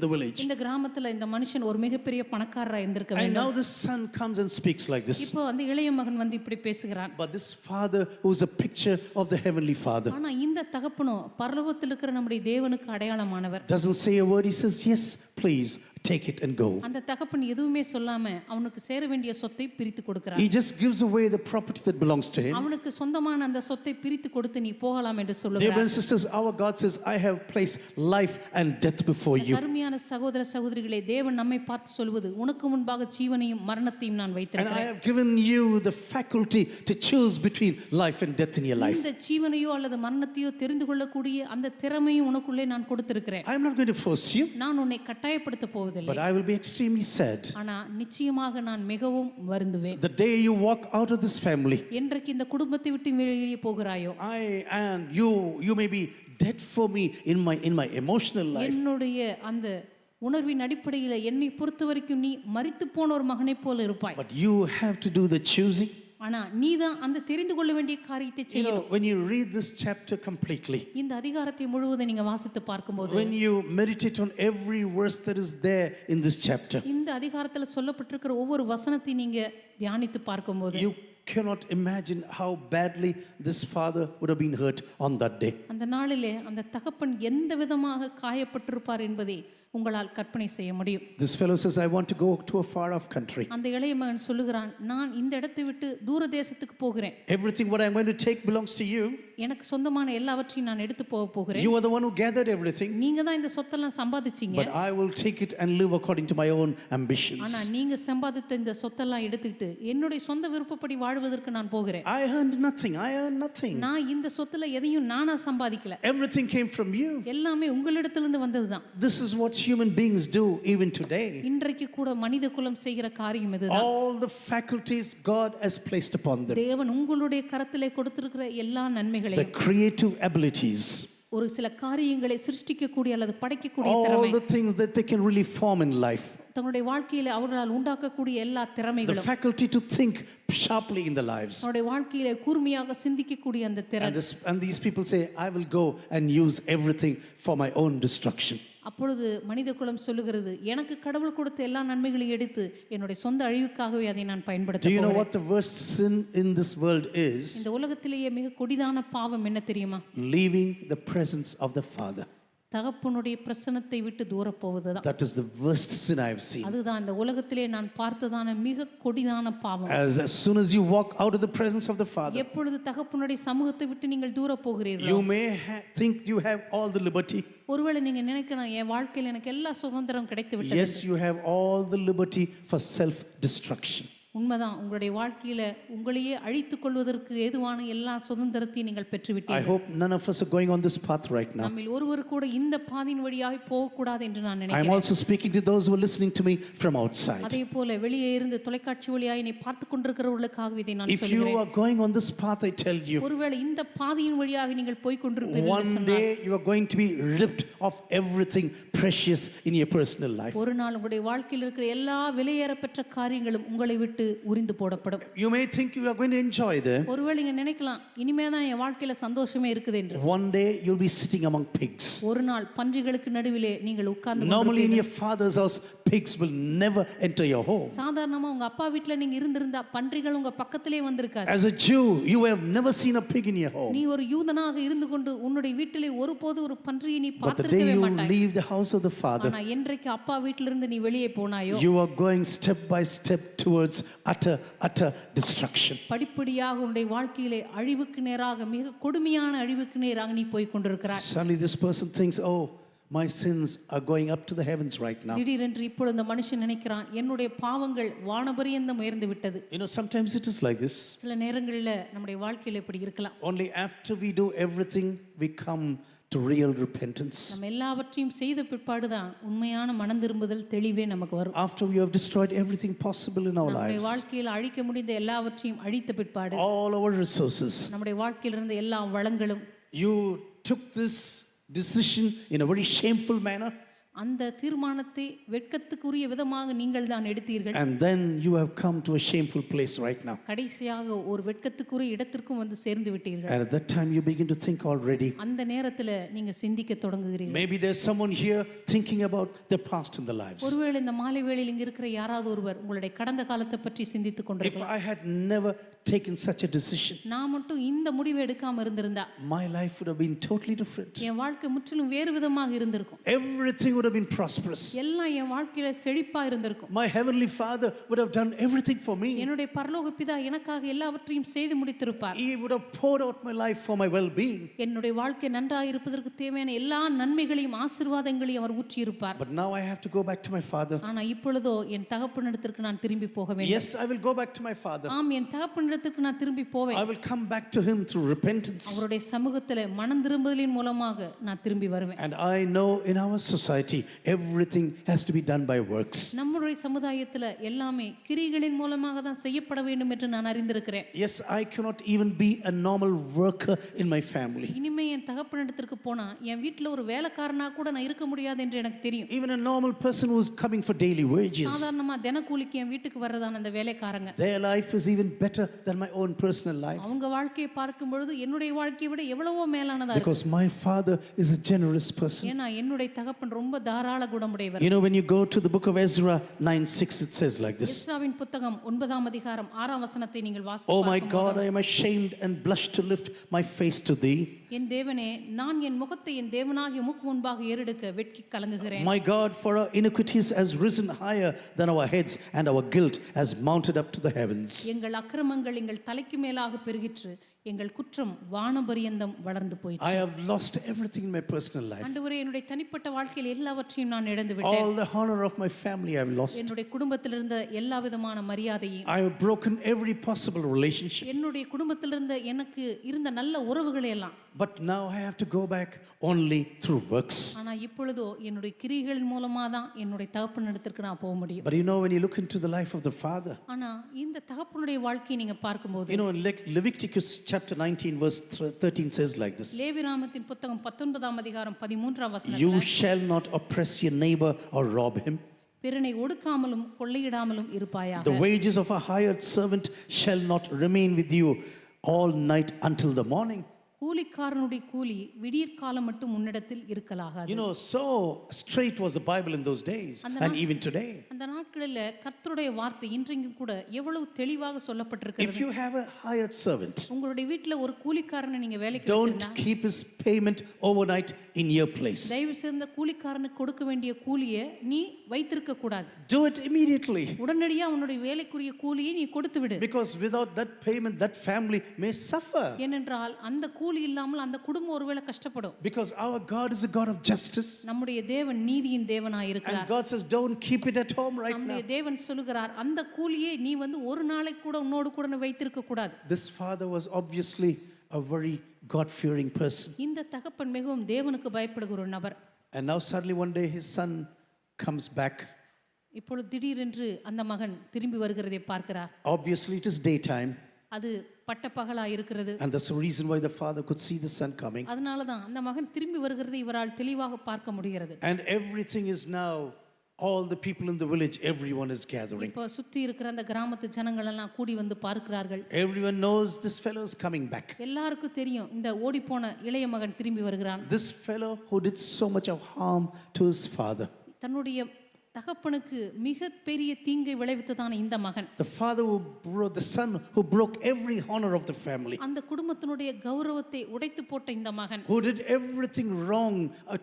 the village. இந்த கிராமத்துல இந்த மனுஷன் ஒரு மிகப்பெரிய பணக்காரரா இருந்திருக்க And வேண்டும். now this son comes and speaks like this. இப்போ அந்த இளைய மகன் வந்து இப்படி பேசுகிறான். But this father who is a picture of the heavenly father ஆனா இந்த தகப்பனும் பரலோகத்தில் இருக்கிற நம்முடைய தேவனுக்கு அடையாளமானவர். doesn't say a word. He says, yes, please take it and go. அந்த தகப்பன் எதுவுமே சொல்லாம அவனுக்கு சேர வேண்டிய சொத்தை பிரித்து கொடுக்கிறார். He just gives away the property that belongs to him. அவனுக்கு சொந்தமான அந்த சொத்தை பிரித்து கொடுத்து நீ போகலாம் என்று Dear சொல்லுகிறார். brothers and sisters, our God says, I have placed life and death before you. அருமையான சகோதர சகோதரிகளே, தேவன் நம்மை பார்த்து சொல்வது, உனக்கு முன்பாக ஜீவனையும் மரணத்தையும் நான் And I வைத்திருக்கிறேன். have given you the faculty to choose between life and death in your life. இந்த ஜீவனையோ அல்லது மரணத்தையோ தெரிந்து கொள்ளக்கூடிய அந்த திறமையும் உனக்குள்ளே நான் கொடுத்திருக்கிறேன். I am not going to force you, நான் உன்னை கட்டாயப்படுத்த போவதில்லை. but I will be extremely sad ஆனா நிச்சயமாக நான் மிகவும் வருந்துவேன். the day you walk out of this family. என்றைக்கு இந்த குடும்பத்தை விட்டு வெளியே போகிறாயோ, I and you may be dead for me in my emotional life, என்னுடைய அந்த உணர்வின் அடிப்படையில் என்னை பொறுத்த வரைக்கும் நீ மரித்து போன ஒரு மகனைப் போல இருப்பாய். but you have to do the choosing. ஆனா நீதான் அந்த தெரிந்து கொள்ள வேண்டிய காரியத்தை You செய்யணும். know, when you read this chapter completely, இந்த அதிகாரத்தை முழுவதும் நீங்க வாசித்து பார்க்கும்போது, when you meditate on every verse that is there in this chapter, இந்த அதிகாரத்துல சொல்லப்பட்டிருக்கிற ஒவ்வொரு வசனத்தை நீங்க தியானித்து பார்க்கும்போது, you cannot imagine how badly this father would have been hurt on that day. அந்த நாளிலே அந்த தகப்பன் எந்த விதமாக காயப்பட்டிருப்பார் என்பதை உங்களால் கற்பனை செய்ய முடியும். This fellow says, I want to go to a far off country. அந்த இளைய மகன் சொல்லுகிறான், நான் இந்த இடத்தை விட்டு தூர தேசத்துக்கு போகிறேன். Everything what I'm going to take belongs to you. எனக்கு சொந்தமான எல்லாவற்றையும் நான் எடுத்து போகிறேன். You are the one who gathered everything. நீங்க தான் இந்த சொத்தெல்லாம் சம்பாதிச்சீங்க. But I will take it and live according to my own ambitions. ஆனா நீங்க சம்பாதித்த இந்த சொத்தெல்லாம் எடுத்துக்கிட்டு என்னுடைய சொந்த விருப்பப்படி வாழ்வதற்கு நான் போகிறேன். I earned nothing. நான் இந்த சொத்துல எதையும் நானா சம்பாதிக்கல. Everything came from you. எல்லாமே உங்களிடத்திலிருந்து வந்ததுதான். This is what human beings do even today. இன்றைக்கு கூட மனித குலம் செய்கிற காரியம் இதுதான். All the faculties God has placed upon them, தேவன் உங்களுடைய கரத்திலே கொடுத்திருக்கிற எல்லா the நன்மைகளையும், creative abilities, ஒரு சில காரியங்களை சிருஷ்டிக்கக்கூடிய அல்லது படைக்கக்கூடிய all திறமை, the things that they can really form in life, தங்களுடைய வாழ்க்கையில அவர்களால் உண்டாக்கக்கூடிய எல்லா the திறமைகளும், faculty to think sharply in their lives. அவருடைய வாழ்க்கையில கூர்மையாக சிந்திக்கக்கூடிய அந்த திறன். And these people say, I will go and use everything for my own destruction. அப்பொழுது மனித குலம் சொல்லுகிறது, எனக்கு கடவுள் கொடுத்த எல்லா நன்மைகளையும் எடுத்து என்னுடைய சொந்த அழிவுக்காகவே அதை நான் Do பயன்படுத்த you know போகிறேன். what the worst sin in this world is? இந்த உலகத்திலேயே மிக கொடிதான பாவம் என்ன தெரியுமா? Leaving the presence of the Father. தகப்பனுடைய பிரசன்னத்தை விட்டு தூர போவதுதான். That is the worst sin I have seen. அதுதான் இந்த உலகத்திலே நான் பார்த்ததான மிக கொடிதான பாவம். As soon as you walk out of the presence of the Father, எப்பொழுது தகப்பனுடைய சமூகத்தை விட்டு நீங்கள் தூர போகிறீர்களோ, you may think you have all the liberty. ஒருவேளை நீங்க நினைக்கலாம், என் வாழ்க்கையில் எனக்கு எல்லா சுதந்திரம் கிடைத்து விட்டது. Yes, you have all the liberty for self-destruction. உண்மைதான், உங்களுடைய வாழ்க்கையில உங்களையே அழித்துக் கொள்வதற்கு ஏதுவான எல்லா சுதந்திரத்தையும் நீங்கள் I பெற்றுவிட்டீர்கள். hope none of us are going on this path right now. நம்மில் ஒருவர் கூட இந்த பாதையின் வழியாக போகக்கூடாது என்று நான் I am நினைக்கிறேன். also speaking to those who are listening to me from outside. அதே போல வெளியே இருந்து தொலைக்காட்சி வழியாக என்னை பார்த்து கொண்டிருக்கிறவர்களுக்காக இதை நான் If you சொல்கிறேன். are going on this path, I tell you, ஒருவேளை இந்த பாதையின் வழியாக நீங்கள் போய் கொண்டிருப்பீர்கள் என்று one சொன்னால், day you are going to be ripped of everything precious in your personal life. ஒரு நாள் உங்களுடைய வாழ்க்கையில் இருக்கிற எல்லா விலையேறப்பெற்ற காரியங்களும் உங்களை விட்டு உரிந்து போடப்படும். You may think you are going to enjoy them. ஒருவேளை நீங்க நினைக்கலாம், இனிமே தான் என் வாழ்க்கையில சந்தோஷமே இருக்குது என்று. One day you'll be sitting among pigs. ஒரு நாள் பன்றிகளுக்கு நடுவிலே நீங்கள் உட்கார்ந்து Normally in கொண்டிருப்பீர்கள். your father's house, pigs will never enter your home. சாதாரணமா உங்க அப்பா வீட்ல நீங்க இருந்திருந்தா பன்றிகள் உங்க பக்கத்திலே வந்திருக்காது. As a Jew, you have never seen a pig in your home. நீ ஒரு யூதனாக இருந்து கொண்டு உன்னுடைய வீட்டிலே ஒருபோது ஒரு பன்றியை நீ But the day பார்த்திருக்கவே you மாட்டாய். leave the house of the Father, ஆனா என்றைக்கு அப்பா வீட்டில இருந்து நீ வெளியே போனாயோ, you are going step by step towards utter destruction. படிப்படியாக உன்னுடைய வாழ்க்கையிலே அழிவுக்கு நேராக, மிக கொடுமையான அழிவுக்கு நேராக நீ போய் கொண்டிருக்கிறாய். Suddenly this person thinks, oh, my sins are going up to the heavens right now. திடீரென்று இப்பொழுது இந்த மனுஷன் நினைக்கிறான், என்னுடைய பாவங்கள் வானபரியந்தம் உயர்ந்து விட்டது. You know, sometimes it is like this. சில நேரங்களில் நம்முடைய வாழ்க்கையில இப்படி இருக்கலாம். Only after we do everything, we come to real repentance. நம்ம எல்லாவற்றையும் செய்த பிற்பாடுதான் உண்மையான மனம் திரும்புதல், தெளிவே நமக்கு வரும். After we have destroyed everything possible in our நம்முடைய lives, வாழ்க்கையில் அழிக்க முடிந்த எல்லாவற்றையும் அழித்த பிற்பாடு, all our resources, நம்முடைய வாழ்க்கையில் இருந்த எல்லா வளங்களும், you took this decision in a very shameful manner, அந்த தீர்மானத்தை வெட்கத்துக்குரிய விதமாக நீங்கள் தான் எடுத்தீர்கள். and then you have come to a shameful place right now. கடைசியாக ஒரு வெட்கத்துக்குரிய இடத்திற்கும் வந்து சேர்ந்து விட்டீர்கள். And at that time you begin to think already. அந்த நேரத்துல நீங்க சிந்திக்க தொடங்குகிறீர்கள். Maybe there's someone here thinking about their past in their lives. ஒருவேளை இந்த மாலை வேளையில் இங்க இருக்கிற யாராவது ஒருவர் உங்களுடைய கடந்த காலத்தை பற்றி சிந்தித்துக் If கொண்டிருக்கலாம். I had never taken such a decision, நான் மட்டும் இந்த முடிவை எடுக்காம இருந்திருந்தா my life would have been totally different. என் வாழ்க்கை முற்றிலும் வேறு விதமாக இருந்திருக்கும். Everything would have been prosperous. எல்லாம் என் வாழ்க்கையில செழிப்பா இருந்திருக்கும். My heavenly Father would have done everything for me. என்னுடைய பரலோக பிதா எனக்காக எல்லாவற்றையும் செய்து முடித்திருப்பார். He would have poured out my life for my well-being. என்னுடைய வாழ்க்கை நன்றாக இருப்பதற்கு தேவையான எல்லா நன்மைகளையும் ஆசீர்வாதங்களையும் அவர் ஊற்றியிருப்பார். But now I have to go back to my Father. ஆனா இப்பொழுதோ என் தகப்பனிடத்திற்கு நான் திரும்பி போக வேண்டும். Yes, I will go back to my Father. ஆம், என் தகப்பனிடத்திற்கு நான் திரும்பி போவேன். I will come back to Him through repentance. அவருடைய சமூகத்திலே மனம் திரும்புதலின் மூலமாக நான் திரும்பி வருவேன். And I know in our society everything has to be done by works. நம்முடைய சமுதாயத்துல எல்லாமே கிரிகளின் மூலமாக தான் செய்யப்பட வேண்டும் என்று நான் அறிந்திருக்கிறேன். Yes, I cannot even be a normal worker in my family. இனிமே என் தகப்பனிடத்திற்கு போனா என் வீட்டுல ஒரு வேலைக்காரனா கூட நான் இருக்க முடியாது என்று எனக்கு தெரியும். Even a normal person who is coming for daily wages, சாதாரணமா தினக்கூலிக்கு என் வீட்டுக்கு வர்றதான அந்த வேலைக்காரங்க, their life is even better than my own personal life. அவங்க வாழ்க்கையை பார்க்கும் பொழுது என்னுடைய வாழ்க்கையை விட எவ்வளவோ மேலானதா இருக்கு. Because my Father is a generous person. ஏன்னா என்னுடைய தகப்பன் ரொம்ப தாராள குணமுடையவர். You know, when you go to the book of Ezra 9:6, it says like this. எஸ்றாவின் புத்தகம் 9ஆம் அதிகாரம் 6ஆம் வசனத்தை நீங்கள் வாசித்து Oh my பார்க்கும்போது, God, I am ashamed and blush to lift my face to thee. என் தேவனே, நான் என் முகத்தை என் தேவனாகிய உமக்கு முன்பாக ஏறெடுக்க வெட்கி கலங்குகிறேன். My God, for our iniquities has risen higher than our heads, and our guilt has mounted up to the heavens. எங்கள் அக்கிரமங்கள் எங்கள் தலைக்கு மேலாக பெருகிற்று, எங்கள் குற்றம் வானபரியந்தம் வளர்ந்து போயிற்று. I have lost everything in my personal life. ஆண்டவரே, என்னுடைய தனிப்பட்ட வாழ்க்கையில் எல்லாவற்றையும் நான் இழந்து விட்டேன். All the honor of my family I have lost. என்னுடைய குடும்பத்தில் இருந்த எல்லா விதமான மரியாதையும், I have broken every possible relationship. என்னுடைய குடும்பத்தில் இருந்த எனக்கு இருந்த நல்ல உறவுகளை எல்லாம், But now I have to go back only through works. ஆனா இப்பொழுதோ என்னுடைய கிரிகளின் மூலமா தான் என்னுடைய தகப்பனிடத்திற்கு நான் போக முடியும். But you know, when you look into the life of the Father, ஆனா இந்த தகப்பனுடைய வாழ்க்கையை நீங்க பார்க்கும்போது, you know, Leviticus chapter 19 verse 13 says like this. லேவியராமத்தின் புத்தகம் 19ஆம் அதிகாரம் 13ஆம் You வசனத்துல, shall not oppress your neighbor or rob him. பிறனை ஒடுக்காமலும் கொள்ளையிடாமலும் இருப்பாயாக. The wages of a hired servant shall not remain with you all night until the morning. கூலிக்காரனுடைய கூலி விடியற்காலம் மட்டும் உன்னிடத்தில் இருக்கலாகாது. You know, so straight was the Bible in those days and even today. அந்த நாட்களில் கர்த்தருடைய வார்த்தை இன்றைக்கும் கூட எவ்வளவு தெளிவாக சொல்லப்பட்டிருக்கிறது. If you have a hired servant, உங்களுடைய வீட்டில் ஒரு கூலிக்காரனை நீங்க வேலைக்கு don't வச்சிருந்தா keep his payment overnight in your place. தயவு செய்து கூலிக்காரனுக்கு கொடுக்க வேண்டிய கூலியை நீ வைத்திருக்க கூடாது. Do it immediately. உடனடியா அவனுடைய வேலைக்குரிய கூலியை நீ கொடுத்து விடு. Because without that payment, that family may suffer. ஏனென்றால் அந்த கூலி இல்லாமல் அந்த குடும்பம் ஒருவேளை கஷ்டப்படும். Because our God is a God of justice. நம்முடைய தேவன் நீதியின் தேவனாய் இருக்கிறார். And God says, don't keep it at home right now. நம்முடைய தேவன் சொல்லுகிறார் அந்த கூலியை நீ ஒரு நாளைக்கு கூட உன்னோடு கூட வைத்திருக்க கூடாது. This father was obviously a very God-fearing person. இந்த தகப்பன் மிகவும் தேவனுக்கு பயப்படுகிற ஒரு நபர். And now suddenly one day his son comes back. இப்பொழுது திடீரென்று அந்த மகன் திரும்பி வருகிறதை பார்க்கிறார். Obviously it is daytime. அது பட்டப்பகலா இருக்கிறது. And that's the reason why the father could see the son coming. அதனால தான் அந்த மகன் திரும்பி வருகிறதை இவரால் தெளிவாக பார்க்க முடிகிறது. And everything is now, all the people in the village, everyone is gathering. இப்போ சுத்தி இருக்கிற அந்த கிராமத்து ஜனங்கள் எல்லாம் கூடி வந்து பார்க்கிறார்கள். Everyone knows this fellow is coming back. எல்லாருக்கும் தெரியும் இந்த ஓடிப்போன இளைய மகன் திரும்பி வருகிறான். This fellow who did so much of harm to his father. தன்னுடைய தகப்பனுக்கு மிக பெரிய தீங்கை விளைவித்ததான இந்த மகன். The father who broke, the son who broke every honor of the family. அந்த குடும்பத்தினுடைய கௌரவத்தை உடைத்து போட்ட இந்த மகன். Who did everything wrong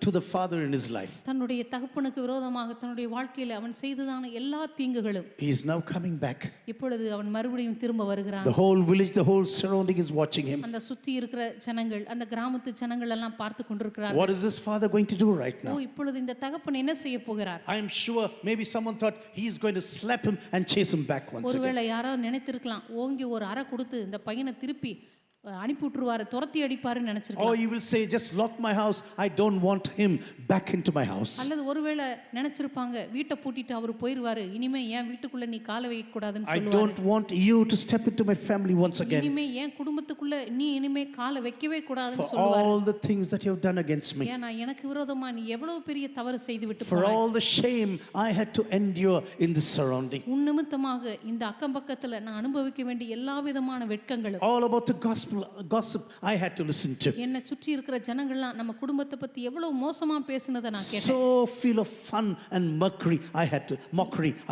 to the father in his life. தன்னுடைய தகப்பனுக்கு விரோதமாக தன்னுடைய வாழ்க்கையில் அவன் செய்ததான எல்லா தீங்குகளும். He is now coming back. இப்பொழுது அவன் மறுபடியும் திரும்ப வருகிறான். The whole village, the whole surrounding is watching him. அந்த சுத்தி இருக்கிற ஜனங்கள், அந்த கிராமத்து ஜனங்கள் எல்லாம் பார்த்து கொண்டிருக்கிறார்கள். What is this father going to do right now? இப்பொழுது இந்த தகப்பன் என்ன செய்ய போகிறார்? I am sure maybe someone thought he is going to slap him and chase him back once again. ஒருவேளை யாராவது நினைத்திருக்கலாம் ஓங்கி ஒரு அறை கொடுத்து இந்த பையனை திருப்பி அனுப்பி விட்டுருவாரு, துரத்தி அடிப்பாருன்னு நினைச்சிருக்கலாம். Or you will say, just lock my house, I don't want him back into my house. அல்லது ஒருவேளை நினைச்சிருப்பாங்க வீட்டை பூட்டிட்டு அவர் போயிடுவாரு, இனிமே ஏன் வீட்டுக்குள்ள நீ காலை வைக்க கூடாதுன்னு I சொல்லுவாரு. don't want you to step into my family once again. இனிமே ஏன் குடும்பத்துக்குள்ள நீ இனிமே காலை வைக்கவே கூடாதுன்னு For சொல்லுவாரு. all the things that you have done against me. ஏன்னா எனக்கு விரோதமா நீ எவ்வளவு பெரிய தவறு செய்து விட்டு For போனாய். all the shame I had to endure in this surrounding. உன் நிமித்தமாக இந்த அக்கம் பக்கத்துல நான் அனுபவிக்க வேண்டிய எல்லா விதமான வெட்கங்களும். All about the gossip I had to listen to. என்னை சுற்றி இருக்கிற ஜனங்கள்லாம் நம்ம குடும்பத்தை பத்தி எவ்வளவு மோசமா பேசுனதை நான் கேட்டேன். So full of fun and mockery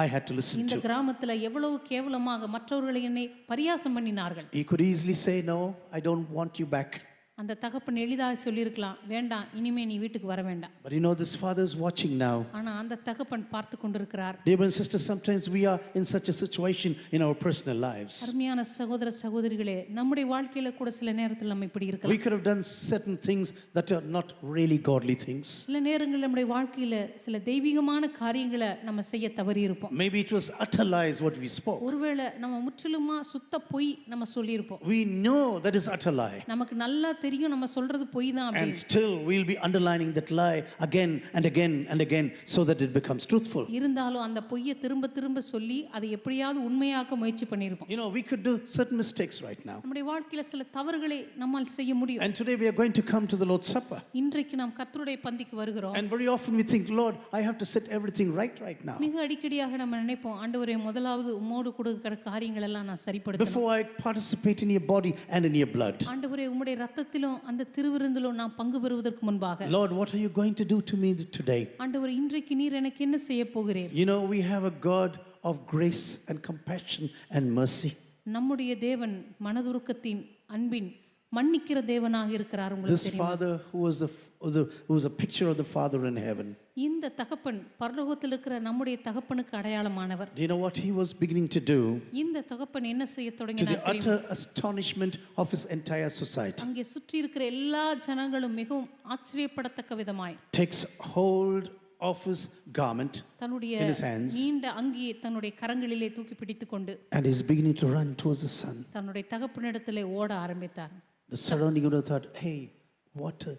I had to listen இந்த to. கிராமத்துல எவ்வளவு கேவலமாக மற்றவர்களை என்னை பரியாசம் பண்ணினார்கள். He could easily say, no, I don't want you back. அந்த தகப்பன் எளிதாக சொல்லியிருக்கலாம், வேண்டாம் இனிமே நீ வீட்டுக்கு வர வேண்டாம். But you know, this father is watching now. ஆனா அந்த தகப்பன் பார்த்து கொண்டிருக்கிறார். Dear brothers and sisters, sometimes we are in such a situation in our personal lives. அருமையான சகோதர சகோதரிகளே, நம்முடைய வாழ்க்கையில கூட சில நேரத்தில் நம்ம இப்படி We இருக்கலாம். could have done certain things that are not really godly things. சில நேரங்களில் நம்முடைய வாழ்க்கையில சில தெய்வீகமான காரியங்களை நம்ம செய்ய தவறி இருப்போம். Maybe it was utter lies what we spoke. ஒருவேளை நம்ம முற்றிலுமா சுத்த பொய் நம்ம சொல்லியிருப்போம். We know that is utter lie. நமக்கு நல்லா தெரியும் நம்ம சொல்றது பொய் தான் And அப்படின்னு. still we'll be underlining that lie again and again and again so that it becomes truthful. இருந்தாலும் அந்த பொய்யை திரும்ப திரும்ப சொல்லி அதை எப்படியாவது உண்மையாக்க முயற்சி பண்ணியிருப்போம். You know, we could do certain mistakes right now. நம்முடைய வாழ்க்கையில சில தவறுகளை நம்மால் செய்ய முடியும். And today we are going to come to the Lord's Supper. இன்றைக்கு நாம் கர்த்தருடைய பந்திக்கு வருகிறோம். And very often we think, Lord, I have to set everything right now. மிக அடிக்கடியாக நம்ம நினைப்போம், ஆண்டவரே முதலாவது உம்மோடு கொடுக்கிற காரியங்கள் எல்லாம் நான் சரிப்படுத்தணும். Before I participate in your body and in your blood. ஆண்டவரே உம்முடைய இரத்தத்திலும் அந்த திருவிருந்திலும் நான் பங்கு பெறுவதற்கு முன்பாக Lord, what are you going to do to me today? ஆண்டவரே இன்றைக்கு நீர் எனக்கு என்ன செய்ய போகிறீர்? You know, we have a God of grace and compassion and mercy. நம்முடைய தேவன் மனதுருக்கத்தின் அன்பின் மன்னிக்கிற தேவனாக இருக்கிறார். This உங்களுக்கு தெரியுமா? father who was a picture of the Father in heaven. இந்த தகப்பன் பரலோகத்தில் இருக்கிற நம்முடைய தகப்பனுக்கு அடையாளமானவர். Do you know what he was beginning to do? இந்த தகப்பன் என்ன செய்ய To the தொடங்கினார் தெரியுமா? utter astonishment of his entire society. அங்கே சுற்றி இருக்கிற எல்லா ஜனங்களும் மிகவும் ஆச்சரியப்படத்தக்க விதமாய் Takes hold of his garment தன்னுடைய in his hands நீண்ட அங்கியை தன்னுடைய கரங்களிலே தூக்கி பிடித்துக்கொண்டு and is beginning to run towards the sun. தன்னுடைய தகப்பனிடத்திலே ஓட ஆரம்பித்தார். The surrounding would have thought, hey, what a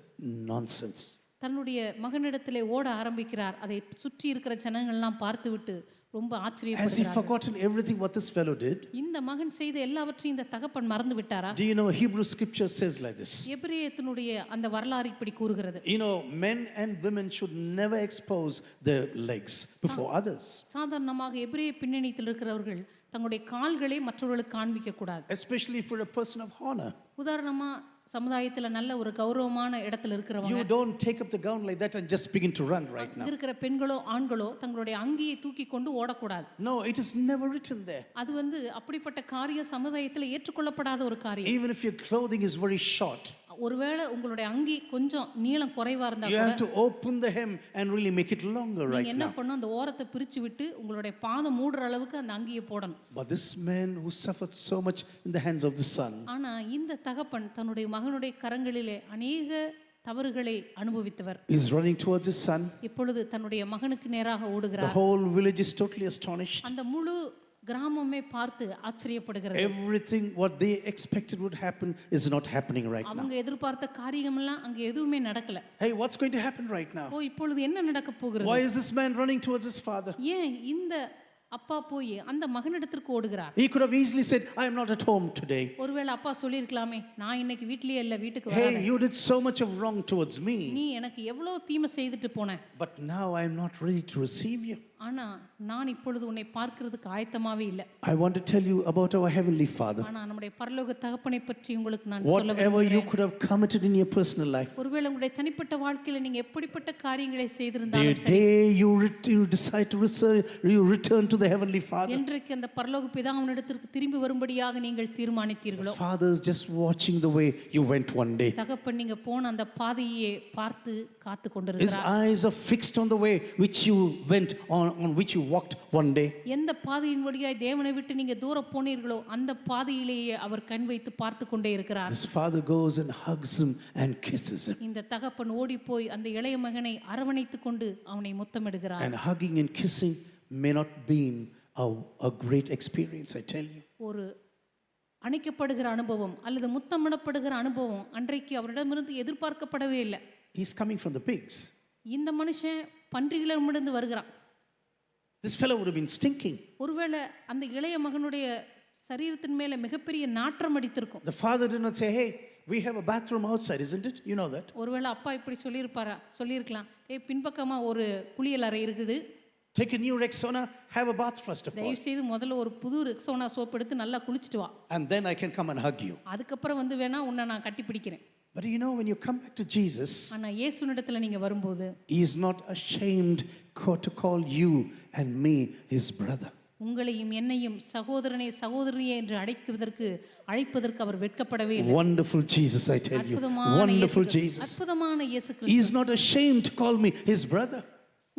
nonsense. தன்னுடைய மகனிடத்திலே ஓட ஆரம்பிக்கிறார். அதை சுற்றி இருக்கிற ஜனங்கள்லாம் பார்த்துவிட்டு ரொம்ப Has he ஆச்சரியப்படுகிறார். forgotten everything what this fellow did? இந்த மகன் செய்த எல்லாவற்றையும் இந்த தகப்பன் மறந்து விட்டாரா? Do you know Hebrew scripture says like this? எபிரேயத்தினுடைய அந்த வரலாறு இப்படி கூறுகிறது. You know, men and women should never expose their legs before others. சாதாரணமாக எபிரேய பின்னணியில் இருக்கிறவர்கள் தங்களுடைய கால்களை மற்றவர்களுக்கு காண்பிக்க கூடாது. Especially for a person of honor. உதாரணமா சமுதாயத்துல நல்ல ஒரு கௌரவமான இடத்துல இருக்கிறவங்க, You don't take up the gown like that and just begin to run right now. இருக்கிற பெண்களோ ஆண்களோ தங்களுடைய அங்கியை தூக்கி கொண்டு ஓடக்கூடாது. No, it is never written there. அது அப்படிப்பட்ட காரியம் சமுதாயத்துல ஏற்றுக்கொள்ளப்படாத ஒரு காரியம். Even if your clothing is very short, ஒருவேளை உங்களுடைய அங்கி கொஞ்சம் நீளம் குறைவா இருந்தா you கூட have to open the hem and really make it longer right நீங்க என்ன now. பண்ணணும், அந்த ஓரத்தை பிரிச்சு விட்டு உங்களுடைய பாதம் மூடுற அளவுக்கு அந்த அங்கியை போடணும். But this man who suffered so much in the hands of the son, ஆனா இந்த தகப்பன் தன்னுடைய மகனுடைய கரங்களிலே அநேக தவறுகளை அனுபவித்தவர். is running towards his son. இப்பொழுது தன்னுடைய மகனுக்கு நேராக The ஓடுகிறார். whole village is totally astonished. அந்த முழு கிராமமே பார்த்து ஆச்சரியப்படுகிறது. Everything what they expected would happen is not happening right now. அவங்க எதிர்பார்த்த காரியமெல்லாம் அங்க எதுவுமே நடக்கல. Hey, what's going to happen right now? இப்பொழுது என்ன நடக்க போகிறது? Why is this man running towards his father? ஏன் இந்த அப்பா போய் அந்த மகனிடத்திற்கு ஓடுகிறார்? He could have easily said, I am not at home today. ஒருவேளை அப்பா சொல்லியிருக்கலாமே, நான் இன்னைக்கு வீட்லயே இல்ல, வீட்டுக்கு Hey, வராத. you did so much of wrong towards me, நீ எனக்கு எவ்வளவு தீமை செய்துட்டு போன. but now I am not ready to receive you. ஆனா நான் இப்பொழுது உன்னை பார்க்கிறதுக்கு ஆயத்தமாவே இல்ல. I want to tell you about our Heavenly Father. ஆனா நம்முடைய பரலோக தகப்பனை பற்றி உங்களுக்கு நான் சொல்ல Whatever you விரும்புகிறேன். could have committed in your personal life, ஒருவேளை உங்களுடைய தனிப்பட்ட வாழ்க்கையில நீங்க எப்படிப்பட்ட காரியங்களை the செய்திருந்தாலும் சரி, day you decide to you return to the Heavenly Father, என்றைக்கு அந்த பரலோக பிதாவினிடத்திற்கு திரும்பி வரும்படியாக நீங்கள் தீர்மானித்தீர்களோ, the Father is just watching the way you went one day. தகப்பன் நீங்க போன அந்த பாதையை பார்த்து காத்து His கொண்டிருக்கிறார். eyes are fixed on the way which you went on which you walked one day. எந்த பாதையின் வழியாய் தேவனை விட்டு நீங்க தூரம் போனீர்களோ அந்த பாதையிலேயே அவர் கண் வைத்து பார்த்து கொண்டே இருக்கிறார். This father goes and hugs him and kisses him. இந்த தகப்பன் ஓடி போய் அந்த இளைய மகனை அரவணைத்து கொண்டு அவனை முத்தமிடுகிறார். And hugging and kissing may not been a great experience, I tell you. ஒரு அணைக்கப்படுகிற அனுபவம் அல்லது முத்தமிடப்படுகிற அனுபவம் அன்றைக்கு அவரிடமிருந்து எதிர்பார்க்கப்படவே இல்லை. He's coming from the pigs. இந்த மனுஷன் பன்றிகளிடமிருந்து வருகிறான். This fellow would have been stinking. ஒருவேளை அந்த இளைய மகனுடைய சரீரத்தின் மேல மிகப்பெரிய நாற்றம் அடித்திருக்கும். The father did not say, hey, we have a bathroom outside, isn't it? You know that. ஒருவேளை அப்பா இப்படி சொல்லியிருக்கலாம், பின்பக்கமா ஒரு குளியல் அறை இருக்குது, Take a new Rexona, have a bath first of all, தயவு செய்து முதல்ல ஒரு புது ரெக்ஸோனா சோப் எடுத்து நல்லா குளிச்சுட்டு வா, and then I can come and hug you. அதுக்கப்புறம் வேணா உன்னை நான் கட்டி பிடிக்கிறேன். But you know, when you come back to Jesus, ஆனா இயேசுனிடத்துல நீங்க வரும்போது he is not ashamed to call you and me his brother. உங்களையும் என்னையும் சகோதரனே சகோதரியே என்று அழைப்பதற்கு அவர் வெட்கப்படவே இல்லை. Wonderful Jesus, I tell you. Wonderful Jesus. அற்புதமான இயேசு He Kristu is not ashamed to call me his brother.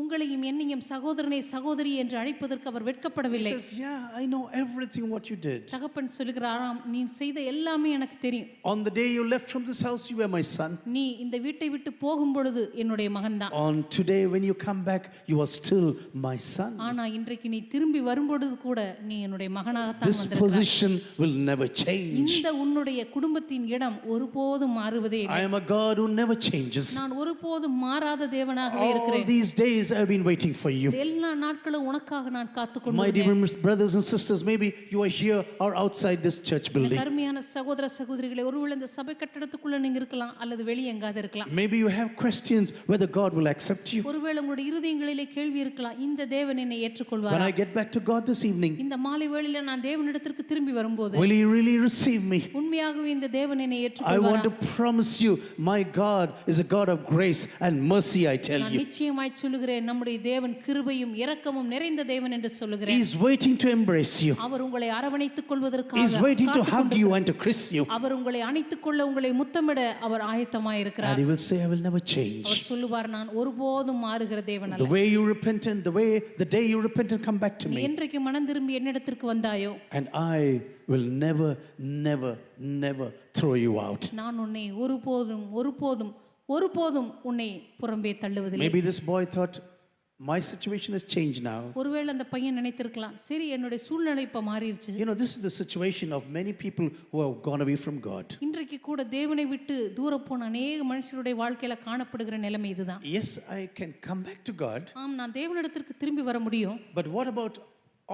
உங்களையும் என்னையும் சகோதரனே சகோதரி என்று அழைப்பதற்கு அவர் He வெட்கப்படவில்லை. says, yeah, I know everything what you did. தகப்பன் சொல்லுகிறாராம், நீ செய்த எல்லாமே எனக்கு தெரியும். On the day you left from this house, you were my son. நீ இந்த வீட்டை விட்டு போகும் பொழுது என்னுடைய மகன்தான். On today, when you come back, you are still my son. ஆனா இன்றைக்கு நீ திரும்பி வரும்பொழுது கூட நீ என்னுடைய மகனாகத்தான் This வந்திருக்கிறாய். position will never change. இந்த உன்னுடைய குடும்பத்தின் இடம் ஒருபோதும் மாறுவதே இல்லை. I am a God who never changes. நான் ஒருபோதும் மாறாத தேவனாகவே All இருக்கிறேன். these days I have been waiting for you. எல்லா நாட்களும் உனக்காக நான் காத்து My dear கொண்டிருந்தேன். brothers and sisters, maybe you are here or outside this church building. கருமையான சகோதர சகோதரிகளே, ஒருவேளை இந்த சபை கட்டடத்துக்குள்ள நீங்க இருக்கலாம் அல்லது வெளியே எங்காவது இருக்கலாம். Maybe you have questions whether God will accept you. ஒருவேளை உங்களுடைய இருதயங்களிலே கேள்வி இருக்கலாம், இந்த தேவன் என்னை When ஏற்றுக்கொள்வாரா? I get back to God this evening, இந்த மாலை வேளையில நான் தேவனிடத்திற்கு திரும்பி வரும்போது will He really receive me? உண்மையாகவே இந்த தேவன் என்னை I want ஏற்றுக்கொள்வாரா? to promise you, my God is a God of grace and mercy, I tell நான் you. நிச்சயமாய் சொல்லுகிறேன், நம்முடைய தேவன் கிருபையும் இரக்கமும் நிறைந்த தேவன் என்று சொல்லுகிறேன். He is waiting to embrace you. அவர் உங்களை அரவணைத்துக் He is கொள்வதற்காக waiting to hug you and to kiss you. அவர் உங்களை அணைத்துக் கொள்ள, உங்களை முத்தமிட அவர் ஆயத்தமாய் And இருக்கிறார். He will say, I will never change. அவர் சொல்லுவார், நான் ஒருபோதும் மாறுகிற தேவன் The அல்ல. way you repent and the day you repent and come back to நீ me, என்றைக்கு மனம் திரும்பி என்னிடத்திற்கு வந்தாயோ, and I will never, never, never throw you out. நான் உன்னை ஒருபோதும் ஒருபோதும் ஒருபோதும் உன்னை புறம்பே தள்ளுவதில்லை. Maybe this boy thought, My situation has changed now. ஒருவேளை அந்த பையன் நினைத்திருக்கலாம், சரி என்னுடைய சூழ்நிலை இப்ப மாறிடுச்சு, You know, this is the situation of many people who have gone away from God. இன்றைக்கு கூட தேவனை விட்டு தூர போன அநேக மனுஷருடைய வாழ்க்கையில காணப்படுகிற நிலைமை இதுதான். Yes, I can come back to God, ஆம், நான் தேவனிடத்திற்கு திரும்பி வர முடியும். but what about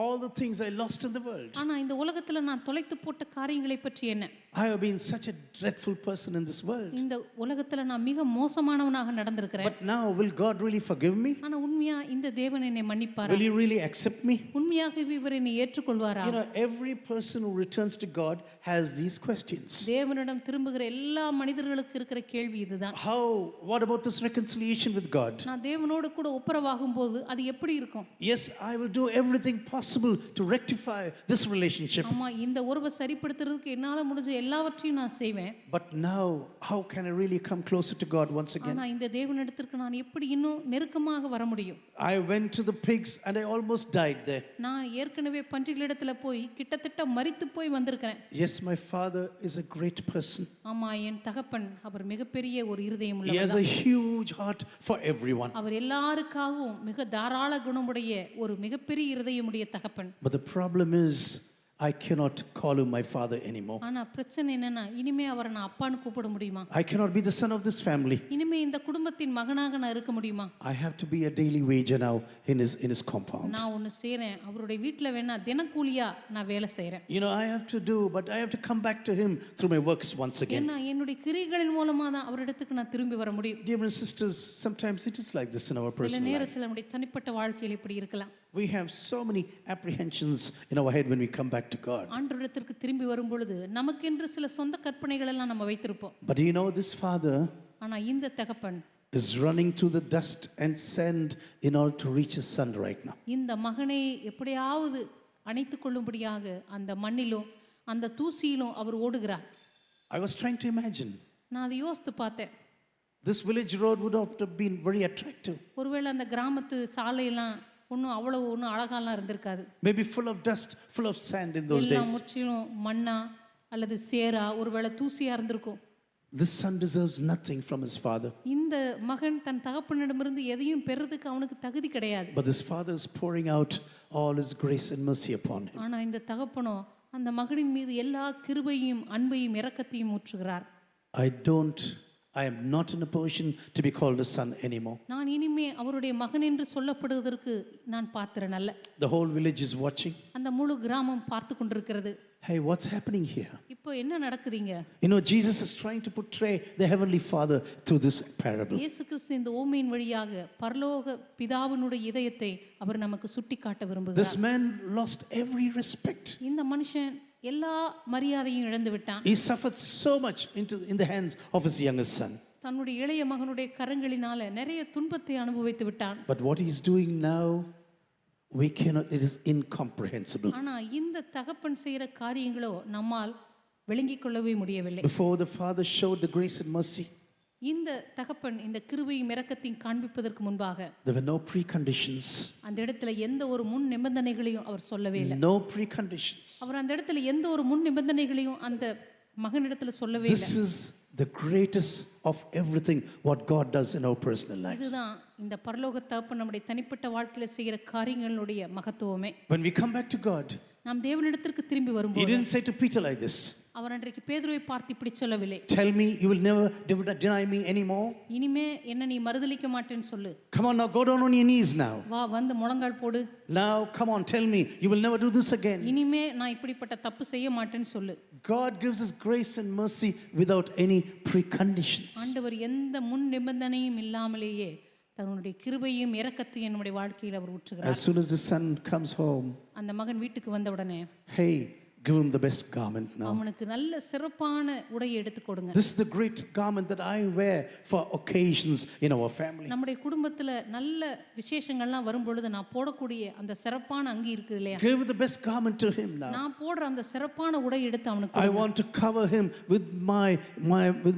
all the things I lost in the world? ஆனா இந்த உலகத்துல நான் தொலைத்து போட்ட காரியங்களை பற்றி என்ன? I have been such a dreadful person in this world. இந்த உலகத்துல நான் மிக மோசமானவனாக நடந்திருக்கிறேன். But now, will God really forgive me? ஆனா உண்மையா இந்த தேவன் என்னை மன்னிப்பாரா? Will He really accept me? உண்மையாகவே இவர் என்னை ஏற்றுக்கொள்வாரா? You know, every person who returns to God has these questions. தேவனிடம் திரும்புகிற எல்லா மனிதர்களுக்கு இருக்கிற கேள்வி இதுதான். What about this reconciliation with God? நான் தேவனோடு கூட ஒப்புரவாகும் போது அது எப்படி இருக்கும்? Yes, I will do everything possible to rectify this relationship. ஆமா, இந்த உறவை சரிப்படுத்துறதுக்கு என்னால முடிஞ்ச எல்லாவற்றையும் நான் செய்வேன். But now, how can I really come closer to God once again? ஆனா இந்த தேவனிடத்திற்கு நான் எப்படி இன்னும் நெருக்கமாக வர முடியும்? I went to the pigs and I almost died there. நான் ஏற்கனவே பன்றிகளிடத்துல போய் கிட்டத்தட்ட மரித்து போய் வந்திருக்கிறேன். Yes, my father is a great person. ஆமா, என் தகப்பன் அவர் மிகப்பெரிய ஒரு இருதயம் He has உள்ளவர். a huge heart for everyone. அவர் எல்லாருக்காகவும் மிக தாராள குணமுடைய ஒரு மிகப்பெரிய இருதயமுடைய தகப்பன். But the problem is, I cannot call him my father anymore. ஆனா பிரச்சனை என்னன்னா, இனிமே அவரை நான் அப்பான்னு கூப்பிட முடியுமா? I cannot be the son of this family. இனிமே இந்த குடும்பத்தின் மகனாக நான் இருக்க முடியுமா? I have to be a daily wager now in his compound. நான் ஒன்னு செய்றேன், அவருடைய வீட்ல வேணா தினக்கூலியா நான் வேலை செய்றேன். You know, I have to do, but I have to come back to him through my works once again. ஏன்னா என்னுடைய கிரியைகளின் மூலமா தான் அவரிடத்துக்கு நான் திரும்பி வர முடியும். Dear brothers and sisters, sometimes it is like this in our சில personal life. நேரத்துல நம்முடைய தனிப்பட்ட வாழ்க்கையில் இப்படி இருக்கலாம். We have so many apprehensions in our head when we come back to God. ஆண்டவரிடத்திற்கு திரும்பி வரும் பொழுது நமக்கென்று சில சொந்த கற்பனைகள் எல்லாம் நம்ம வைத்திருப்போம். But you know, this father ஆனா இந்த தகப்பன் is running through the dust and sand in order to reach his son right now. இந்த மகனை எப்படியாவது அணைத்துக் கொள்ளும்படியாக அந்த மண்ணிலும் அந்த தூசியிலும் அவர் ஓடுகிறார். I was trying to imagine. நான் அதை யோசித்து பார்த்தேன். This village road would have been very attractive. ஒருவேளை அந்த கிராமத்து சாலையெல்லாம் ஒன்றும் அழகாலாம் இருந்திருக்காது. Maybe full of dust, full of sand in those எல்லாம் days. முற்றிலும் மண்ணா அல்லது சேரா ஒருவேளை தூசியா இருந்திருக்கும். This son deserves nothing from his father. இந்த மகன் தன் தகப்பனிடமிருந்து எதையும் பெறதுக்கு அவனுக்கு தகுதி கிடையாது. But this father is pouring out all his grace and mercy upon him. ஆனா இந்த தகப்பனோ அந்த மகனின் மீது எல்லா கிருபையும் அன்பையும் இரக்கத்தையும் ஊற்றுகிறார். I am not in a position to be called a son anymore. நான் இனிமே அவருடைய மகன் என்று சொல்லப்படுவதற்கு நான் பாத்திரன் அல்ல. The whole village is watching. அந்த முழு கிராமம் பார்த்து கொண்டிருக்கிறது. Hey, what's happening here? இப்போ என்ன நடக்குதுங்க? You know, Jesus is trying to portray the heavenly Father through this parable. இயேசு கிறிஸ்து இந்த ஓமையின் வழியாக பரலோக பிதாவினுடைய இதயத்தை அவர் நமக்கு சுட்டிக்காட்ட விரும்புகிறார். This man lost every respect. இந்த மனுஷன் எல்லா மரியாதையும் இழந்து விட்டான். He suffered so much in the hands of his youngest son. தன்னுடைய இளைய மகனுடைய கரங்களினால நிறைய துன்பத்தை அனுபவித்து விட்டான். But what he is doing now, it is incomprehensible. ஆனா இந்த தகப்பன் செய்யற காரியங்களோ நம்மால் விளங்கிக் கொள்ளவே முடியவில்லை. Before the father showed the grace and mercy, இந்த தகப்பன் இந்த கிருபையும் இரக்கத்தையும் காண்பிப்பதற்கு முன்பாக there were no preconditions. அந்த இடத்துல எந்த ஒரு முன் நிபந்தனைகளையும் அவர் சொல்லவே இல்லை. No preconditions. அவர் அந்த இடத்துல எந்த ஒரு முன் நிபந்தனைகளையும் அந்த மகனிடத்துல சொல்லவே இல்லை. This is the greatest of everything what God does in our personal lives. இதுதான் இந்த பரலோக தகப்பன் நம்முடைய தனிப்பட்ட வாழ்க்கையில செய்யற காரியங்களுடைய மகத்துவமே. When we come back to God, நாம் தேவனிடத்திற்கு திரும்பி He வரும்போது didn't say to Peter like this. அவர் அன்றைக்கு பேதுருவை பார்த்து இப்படி சொல்லவில்லை. Tell me you will never deny me anymore. இனிமே என்ன நீ மறுதலிக்க மாட்டேன்னு சொல்லு. Come on now, go down on your knees now. வா வந்து முழங்கால் போடு. Now come on, tell me you will never do this again. இனிமே நான் இப்படிப்பட்ட தப்பு செய்ய மாட்டேன்னு சொல்லு. God gives us grace and mercy without any preconditions. ஆண்டவர் எந்த முன் நிபந்தனையும் இல்லாமலேயே தன்னுடைய கிருபையும் இரக்கத்தையும் நம்முடைய வாழ்க்கையில் அவர் ஊற்றுகிறார். As soon as the son comes home, அந்த மகன் வீட்டுக்கு வந்த உடனே hey, give him the best garment now. அவனுக்கு நல்ல சிறப்பான உடையை எடுத்து கொடுங்க. This is the great garment that I wear for occasions in our family. நம்முடைய குடும்பத்துல நல்ல விசேஷங்கள்லாம் வரும் பொழுது நான் போடக்கூடிய அந்த சிறப்பான அங்கி இருக்குது இல்லையா? Give the best garment to him now. நான் போடுற அந்த சிறப்பான உடை எடுத்து அவனுக்கு I கொடுங்க. want to cover him with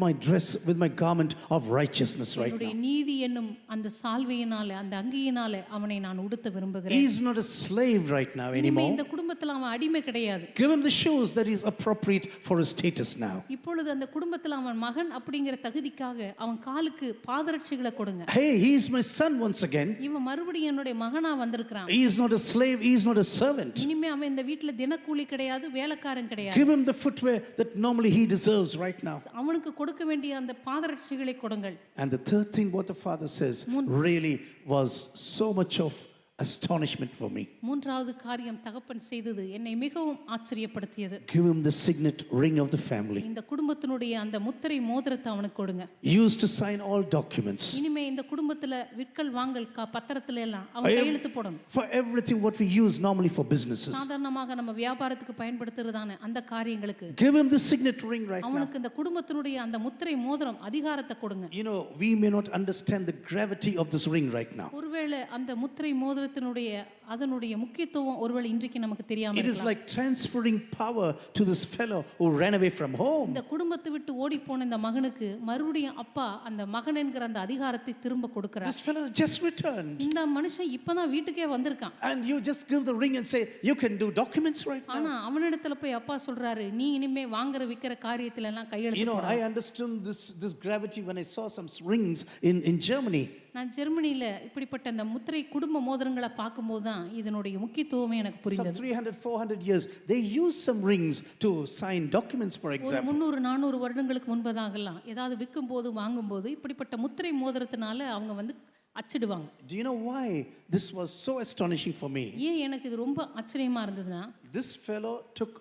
my dress, with my garment of righteousness right என்னுடைய now. நீதி என்னும் அந்த சால்வையினால அந்த அங்கியினால அவனை நான் உடுத்த விரும்புகிறேன். He is not a slave right now இனிமே anymore. இந்த குடும்பத்துல அவன் அடிமை கிடையாது. Give him the shoes that is appropriate for his status now. இப்பொழுது அந்த குடும்பத்தில் அவன் மகன் அப்படிங்கிற தகுதிக்காக அவன் காலுக்கு பாதரட்சைகளை கொடுங்க. Hey, he is my son once again. இவன் மறுபடியும் என்னுடைய மகனா வந்திருக்கிறான். He is not a slave, he is not a servant. இனிமே அவன் இந்த வீட்டுல தினக்கூலி கிடையாது, வேலைக்காரன் கிடையாது. Give him the footwear that normally he deserves right now. அவனுக்கு கொடுக்க வேண்டிய அந்த பாதரட்சைகளை கொடுங்கள். And the third thing what the father says really was so much of astonishment for me. மூன்றாவது காரியம் தகப்பன் செய்தது என்னை மிகவும் ஆச்சரியப்படுத்தியது. Give him the signet ring of the family. இந்த குடும்பத்தினுடைய அந்த முத்திரை மோதிரத்தை அவனுக்கு கொடுங்க. Used to sign all documents. இனிமே இந்த குடும்பத்துல விற்கல் வாங்கல் பத்திரத்துல எல்லாம் அவன் கையெழுத்து போடணும். For everything what we use normally for businesses. சாதாரணமாக நம்ம வியாபாரத்துக்கு பயன்படுத்துறதான அந்த காரியங்களுக்கு Give him the signet ring right now. அவனுக்கு இந்த குடும்பத்தினுடைய அந்த முத்திரை மோதிரம் அதிகாரத்தை கொடுங்க. You know, we may not understand the gravity of this ring right now. ஒருவேளை அந்த முத்திரை மோதிரத்தினுடைய அதனுடைய முக்கியத்துவம் ஒருவேளை இன்றைக்கு நமக்கு தெரியாம It is like transferring power to this fellow who ran away from home. இந்த குடும்பத்தை விட்டு ஓடி போன இந்த மகனுக்கு மறுபடியும் அப்பா அந்த மகன் என்கிற அந்த அதிகாரத்தை திரும்ப கொடுக்கிறார். This fellow just returned. இந்த மனுஷன் இப்பதான் வீட்டுக்கே வந்திருக்கான். And you just give the ring and say you can do documents right now. ஆனா அவனிடத்துல போய் அப்பா சொல்றாரு, நீ இனிமே வாங்குற விக்கிற காரியத்துல எல்லாம் கையெழுத்து You know, போடணும். I understood this gravity when I saw some rings in Germany. நான் ஜெர்மனியில இப்படிப்பட்ட அந்த முத்திரை குடும்ப மோதிரங்களை பார்க்கும்போது தான் இதனுடைய முக்கியத்துவமே எனக்கு Some புரிந்தது. 300-400 years they use some rings to sign documents, for ஒரு example. 300-400 வருடங்களுக்கு முன்பதாகலாம் ஏதாவது விற்கும் போது வாங்கும்போது இப்படிப்பட்ட முத்திரை மோதிரத்தினால அவங்க வந்து அச்சிடுவாங்க. Do you know why this was so astonishing for me? ஏன் எனக்கு இது ரொம்ப ஆச்சரியமா இருந்ததுன்னா, This fellow took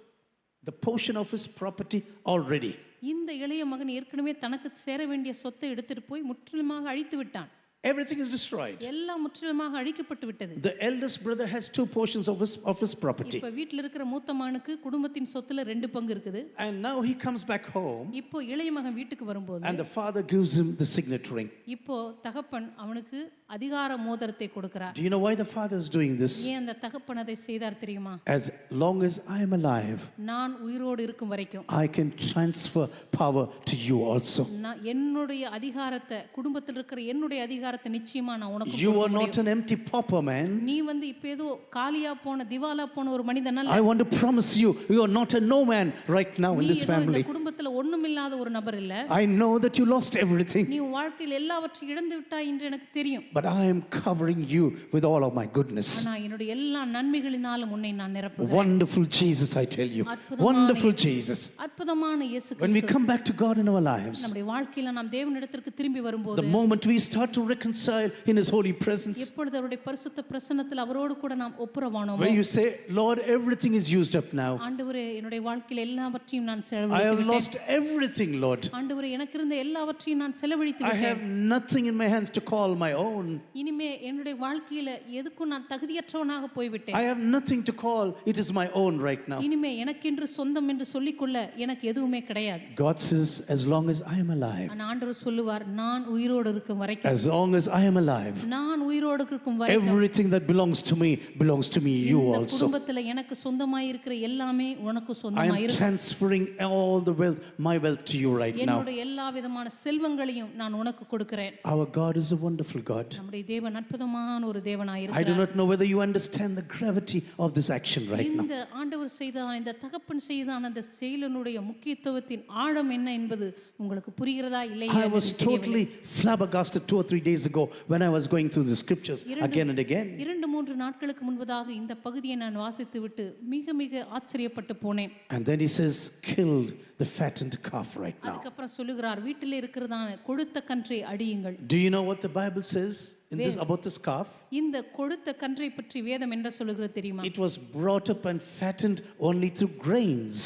the portion of his property already. இந்த இளைய மகன் ஏற்கனவே தனக்கு சேர வேண்டிய சொத்தை எடுத்துட்டு போய் முற்றிலுமாக அழித்து விட்டான். Everything is destroyed. எல்லாம் முற்றிலுமாக அழிக்கப்பட்டு விட்டது. The eldest brother has 2 portions of his property. இப்ப வீட்ல இருக்கிற மூத்த மகனுக்கு குடும்பத்தின் சொத்துல 2 பங்கு இருக்குது. And now he comes back home. இப்போ இளைய மகன் வீட்டுக்கு வரும்போது And the father gives him the signet ring. இப்போ தகப்பன் அவனுக்கு அதிகார மோதிரத்தை கொடுக்கிறார். Do you know why the father is doing this? ஏன் அந்த தகப்பன் அதை செய்தார் தெரியுமா? As long as I am alive, நான் உயிரோடு இருக்கும் வரைக்கும் I can transfer power to you also. நான் என்னுடைய அதிகாரத்தை குடும்பத்தில் இருக்கிற என்னுடைய அதிகாரத்தை நிச்சயமா நான் உனக்கு You கொடுக்க are not முடியும். an empty pauper man. நீ வந்து இப்ப ஏதோ காலியா போன திவாலா போன ஒரு மனிதன் அல்ல. I want to promise you, you are not a no man right now in நீ this ஏதோ இந்த family. குடும்பத்துல ஒண்ணுமில்லாத ஒரு நபர் இல்ல. I know that you lost everything, நீ வாழ்க்கையில் எல்லாவற்றையும் இழந்து விட்டாய் என்று எனக்கு தெரியும். but I am covering you with all of my goodness. ஆனா என்னுடைய எல்லா நன்மைகளினாலும் உன்னை நான் நிரப்புகிறேன். Wonderful Jesus, I tell you. அற்புதமான Wonderful இயேசு. Jesus. அற்புதமான இயேசு When we Kristu come back to God in our lives, நம்முடைய வாழ்க்கையில நாம் தேவனிடத்திற்கு திரும்பி வரும்போது the moment we start to reconcile in His holy presence, எப்பொழுது அவருடைய பரிசுத்த பிரசன்னத்தில் அவரோடு கூட நாம் ஒப்புரவானோமோ, where you say, Lord, everything is used up now. ஆண்டவரே என்னுடைய வாழ்க்கையில எல்லாவற்றையும் நான் I செலவழித்து have விட்டேன். lost everything, Lord. ஆண்டவரே எனக்கு இருந்த எல்லாவற்றையும் நான் செலவழித்து I விட்டேன். have nothing in my hands to call my own. இனிமே என்னுடைய வாழ்க்கையில எதுக்கும் நான் தகுதியற்றவனாக போய்விட்டேன். I have nothing to call. It is my own right now. இனிமே எனக்கென்று சொந்தம் என்று சொல்லிக்கொள்ள எனக்கு எதுவுமே கிடையாது. God says, as long as I am alive, ஆனா ஆண்டவர் சொல்லுவார், நான் உயிரோடு இருக்கும் வரைக்கும், as long as I am alive, நான் உயிரோடு இருக்கும் வரைக்கும் everything that belongs to me belongs to me, you இந்த also. குடும்பத்துல எனக்கு சொந்தமாய் இருக்கிற எல்லாமே உனக்கு I சொந்தமாய் am இருக்கும். transferring all the wealth, my wealth to you right now. என்னுடைய எல்லா விதமான செல்வங்களையும் நான் உனக்கு கொடுக்கிறேன். Our God is a wonderful God. நம்முடைய தேவன் அற்புதமான ஒரு தேவனாய் I do இருக்கிறார். not know whether you understand the gravity of this action right now. இந்த ஆண்டவர் செய்தான், இந்த தகப்பன் செய்தான் அந்த செயலினுடைய முக்கியத்துவத்தின் ஆழம் என்ன என்பது உங்களுக்கு புரிகிறதா இல்லையா I was என்பது தெரியவில்லை. totally flabbergasted 2 or 3 days ago when I was going through the scriptures again and again. 2-3 நாட்களுக்கு முன்பதாக இந்த பகுதியை நான் வாசித்து விட்டு மிக மிக ஆச்சரியப்பட்டு போனேன். And then he says, killed the fattened calf right now. அதுக்கப்புறம் சொல்லுகிறார், வீட்டில் இருக்கிறதான கொழுத்த கன்றை அடியுங்கள். Do you know what the Bible says in this about this calf? இந்த கொழுத்த கன்றை பற்றி வேதம் என்ன சொல்லுகிறது தெரியுமா? It was brought up and fattened only through grains.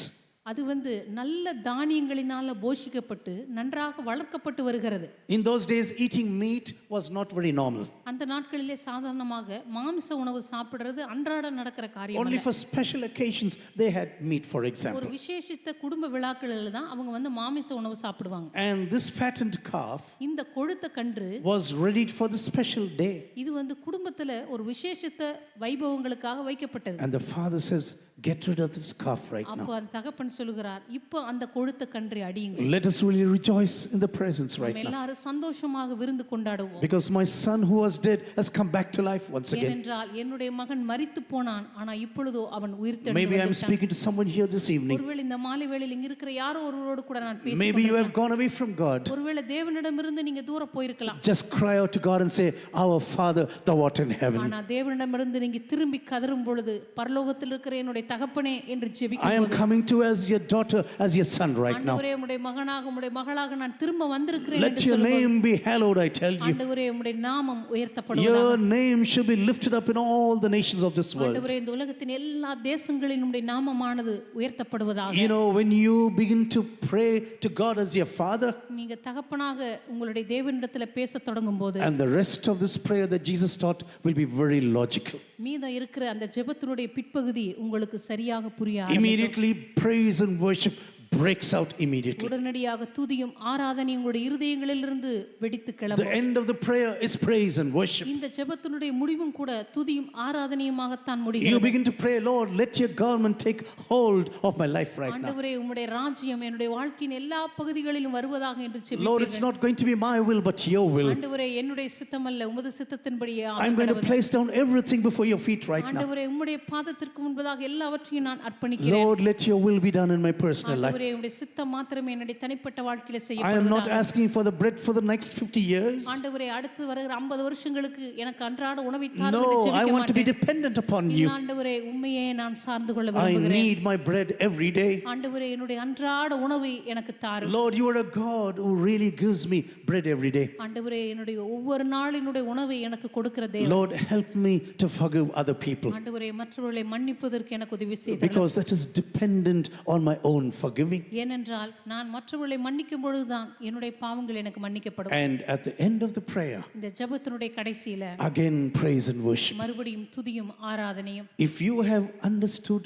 அது வந்து நல்ல தானியங்களினால போஷிக்கப்பட்டு நன்றாக வளர்க்கப்பட்டு வருகிறது. In those days, eating meat was not very normal. அந்த நாட்களிலே சாதாரணமாக மாமிச உணவு சாப்பிடுறது அன்றாட நடக்கிற காரியம் Only அல்ல. for special occasions they had meat, for ஒரு example. விசேஷித்த குடும்ப விழாக்களில் தான் அவங்க வந்து மாமிச உணவு சாப்பிடுவாங்க. And this fattened calf இந்த கொழுத்த கன்று was ready for the special day. இது வந்து குடும்பத்துல ஒரு விசேஷித்த வைபவங்களுக்காக வைக்கப்பட்டது. And the father says, get rid of this calf right now. அப்போ அந்த தகப்பன் சொல்லுகிறார், இப்போ அந்த கொழுத்த கன்றை அடியுங்கள். Let us really rejoice in the presence right நம்ம now. எல்லாரும் சந்தோஷமாக விருந்து கொண்டாடுவோம். Because my son who was dead has come back to life once again. ஏனென்றால் என்னுடைய மகன் மரித்து போனான், ஆனா இப்பொழுதோ அவன் உயிர்த்தெழுந்து Maybe I'm வந்துட்டான். speaking to someone here this evening. ஒருவேளை இந்த மாலை வேளையில் இங்க இருக்கிற யாரோ ஒருவரோடு கூட நான் பேசிக் Maybe you have கொண்டிருக்கலாம். gone away from God. ஒருவேளை தேவனிடமிருந்து நீங்க தூர போயிருக்கலாம். Just cry out to God and say, Our Father, thou art in heaven. ஆனா தேவனிடமிருந்து நீங்க திரும்பி கதறும் பொழுது, பரலோகத்தில் இருக்கிற என்னுடைய தகப்பனே என்று I ஜெபிக்கும் am போது, coming to as your daughter, as your son right now. ஆண்டவரே உம்முடைய மகனாக உம்முடைய மகளாக நான் திரும்ப வந்திருக்கிறேன் Let என்று your சொல்லும்போது, name be hallowed, I tell you. ஆண்டவரே உம்முடைய நாமம் உயர்த்தப்படுவதாக. Your name should be lifted up in all the nations of this world. ஆண்டவரே இந்த உலகத்தின் எல்லா தேசங்களிலும் உம்முடைய நாமமானது உயர்த்தப்படுவதாக. You know, when you begin to pray to God as your Father, நீங்க தகப்பனாக உங்களுடைய தேவனிடத்துல பேச தொடங்கும் போது, and the rest of this prayer that Jesus taught will be very logical. மீதம் இருக்கிற அந்த ஜெபத்தினுடைய பிற்பகுதி உங்களுக்கு சரியாக புரிய ஆரம்பிக்கும். Immediately, praise and worship breaks out immediately. உடனடியாக துதியும் ஆராதனையும் உங்களுடைய இருதயங்களிலிருந்து வெடித்து The கிளம்பும். end of the prayer is praise and worship. இந்த ஜெபத்தினுடைய முடிவும் கூட துதியும் ஆராதனையுமாகத்தான் You முடிகிறது. begin to pray, Lord, let your government take hold of my life right now. ஆண்டவரே உம்முடைய ராஜ்யம் என்னுடைய வாழ்க்கையின் எல்லா பகுதிகளிலும் வருவதாக என்று Lord, ஜெபிப்பீர்கள். it's not going to be my will, but your will. ஆண்டவரே என்னுடைய சித்தமல்ல உமது சித்தத்தின்படியே I'm going to ஆகக்கடவது. place down everything before your feet right now. ஆண்டவரே உம்முடைய பாதத்திற்கு முன்பதாக எல்லாவற்றையும் நான் அர்ப்பணிக்கிறேன். Lord, let your will be done in my personal life. ஆண்டவரே உம்முடைய சித்தம் மாத்திரமே என்னுடைய தனிப்பட்ட வாழ்க்கையில I am not செய்யப்படுவதாக. asking for the bread for the next 50 years. ஆண்டவரே அடுத்து வருகிற 50 வருஷங்களுக்கு எனக்கு அன்றாட உணவை தாரும் என்று No, I ஜெபிக்க want to be மாட்டேன். dependent upon இல்ல you. ஆண்டவரே உம்மையே நான் சார்ந்து கொள்ள I விரும்புகிறேன். need my bread every day. ஆண்டவரே என்னுடைய அன்றாட உணவை எனக்கு தாரும். Lord, you are a God who really gives me bread every day. ஆண்டவரே என்னுடைய ஒவ்வொரு நாளினுடைய உணவை எனக்கு கொடுக்கிற தேவன். Lord, help me to forgive other people, ஆண்டவரே மற்றவர்களை மன்னிப்பதற்கு எனக்கு உதவி செய்தருளும். because that is dependent on my own forgiving. ஏனென்றால் நான் மற்றவர்களை மன்னிக்கும் பொழுதுதான் என்னுடைய பாவங்கள் எனக்கு மன்னிக்கப்படும். And at the end of the prayer, இந்த ஜெபத்தினுடைய கடைசியில again praise and worship. மறுபடியும் துதியும் ஆராதனையும். If you have understood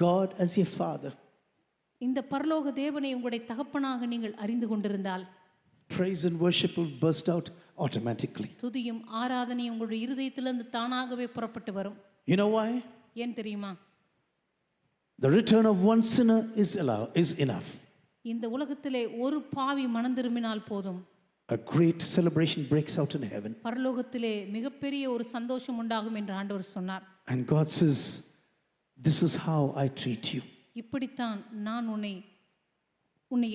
God as your Father, இந்த பரலோக தேவனை உங்களுடைய தகப்பனாக நீங்கள் அறிந்து கொண்டிருந்தால், praise and worship will burst out automatically. துதியும் ஆராதனையும் உங்களுடைய இருதயத்திலிருந்து தானாகவே புறப்பட்டு வரும். You know why? ஏன் தெரியுமா? The return of one sinner is enough. இந்த உலகத்திலே ஒரு பாவி மனம் திரும்பினால் போதும், A great celebration breaks out in heaven. பரலோகத்திலே மிகப்பெரிய ஒரு சந்தோஷம் உண்டாகும் என்று ஆண்டவர் சொன்னார். And God says, this is how I treat you. இப்படித்தான் நான் உன்னை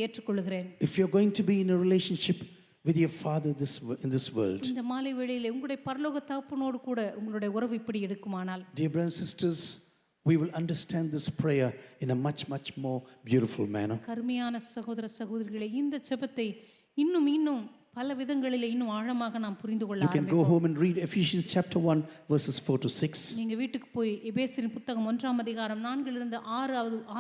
ஏற்றுக்கொள்கிறேன். If you're going to be in a relationship with your Father in this world, இந்த மாலை வேளையிலே உங்களுடைய பரலோக தகப்பனோடு கூட உங்களுடைய உறவு இப்படி இருக்குமானால், dear brothers and sisters, we will understand this prayer in a much, much more beautiful manner. கருமையான சகோதர சகோதரிகளே, இந்த ஜெபத்தை இன்னும் இன்னும் பல விதங்களிலே இன்னும் ஆழமாக நாம் புரிந்து கொள்ள You can go ஆரம்பிப்போம். home and read Ephesians chapter 1 verses 4 to 6. நீங்க வீட்டுக்கு போய் எபேசியரின் புத்தகம் 1ஆம் அதிகாரம் 4லிருந்து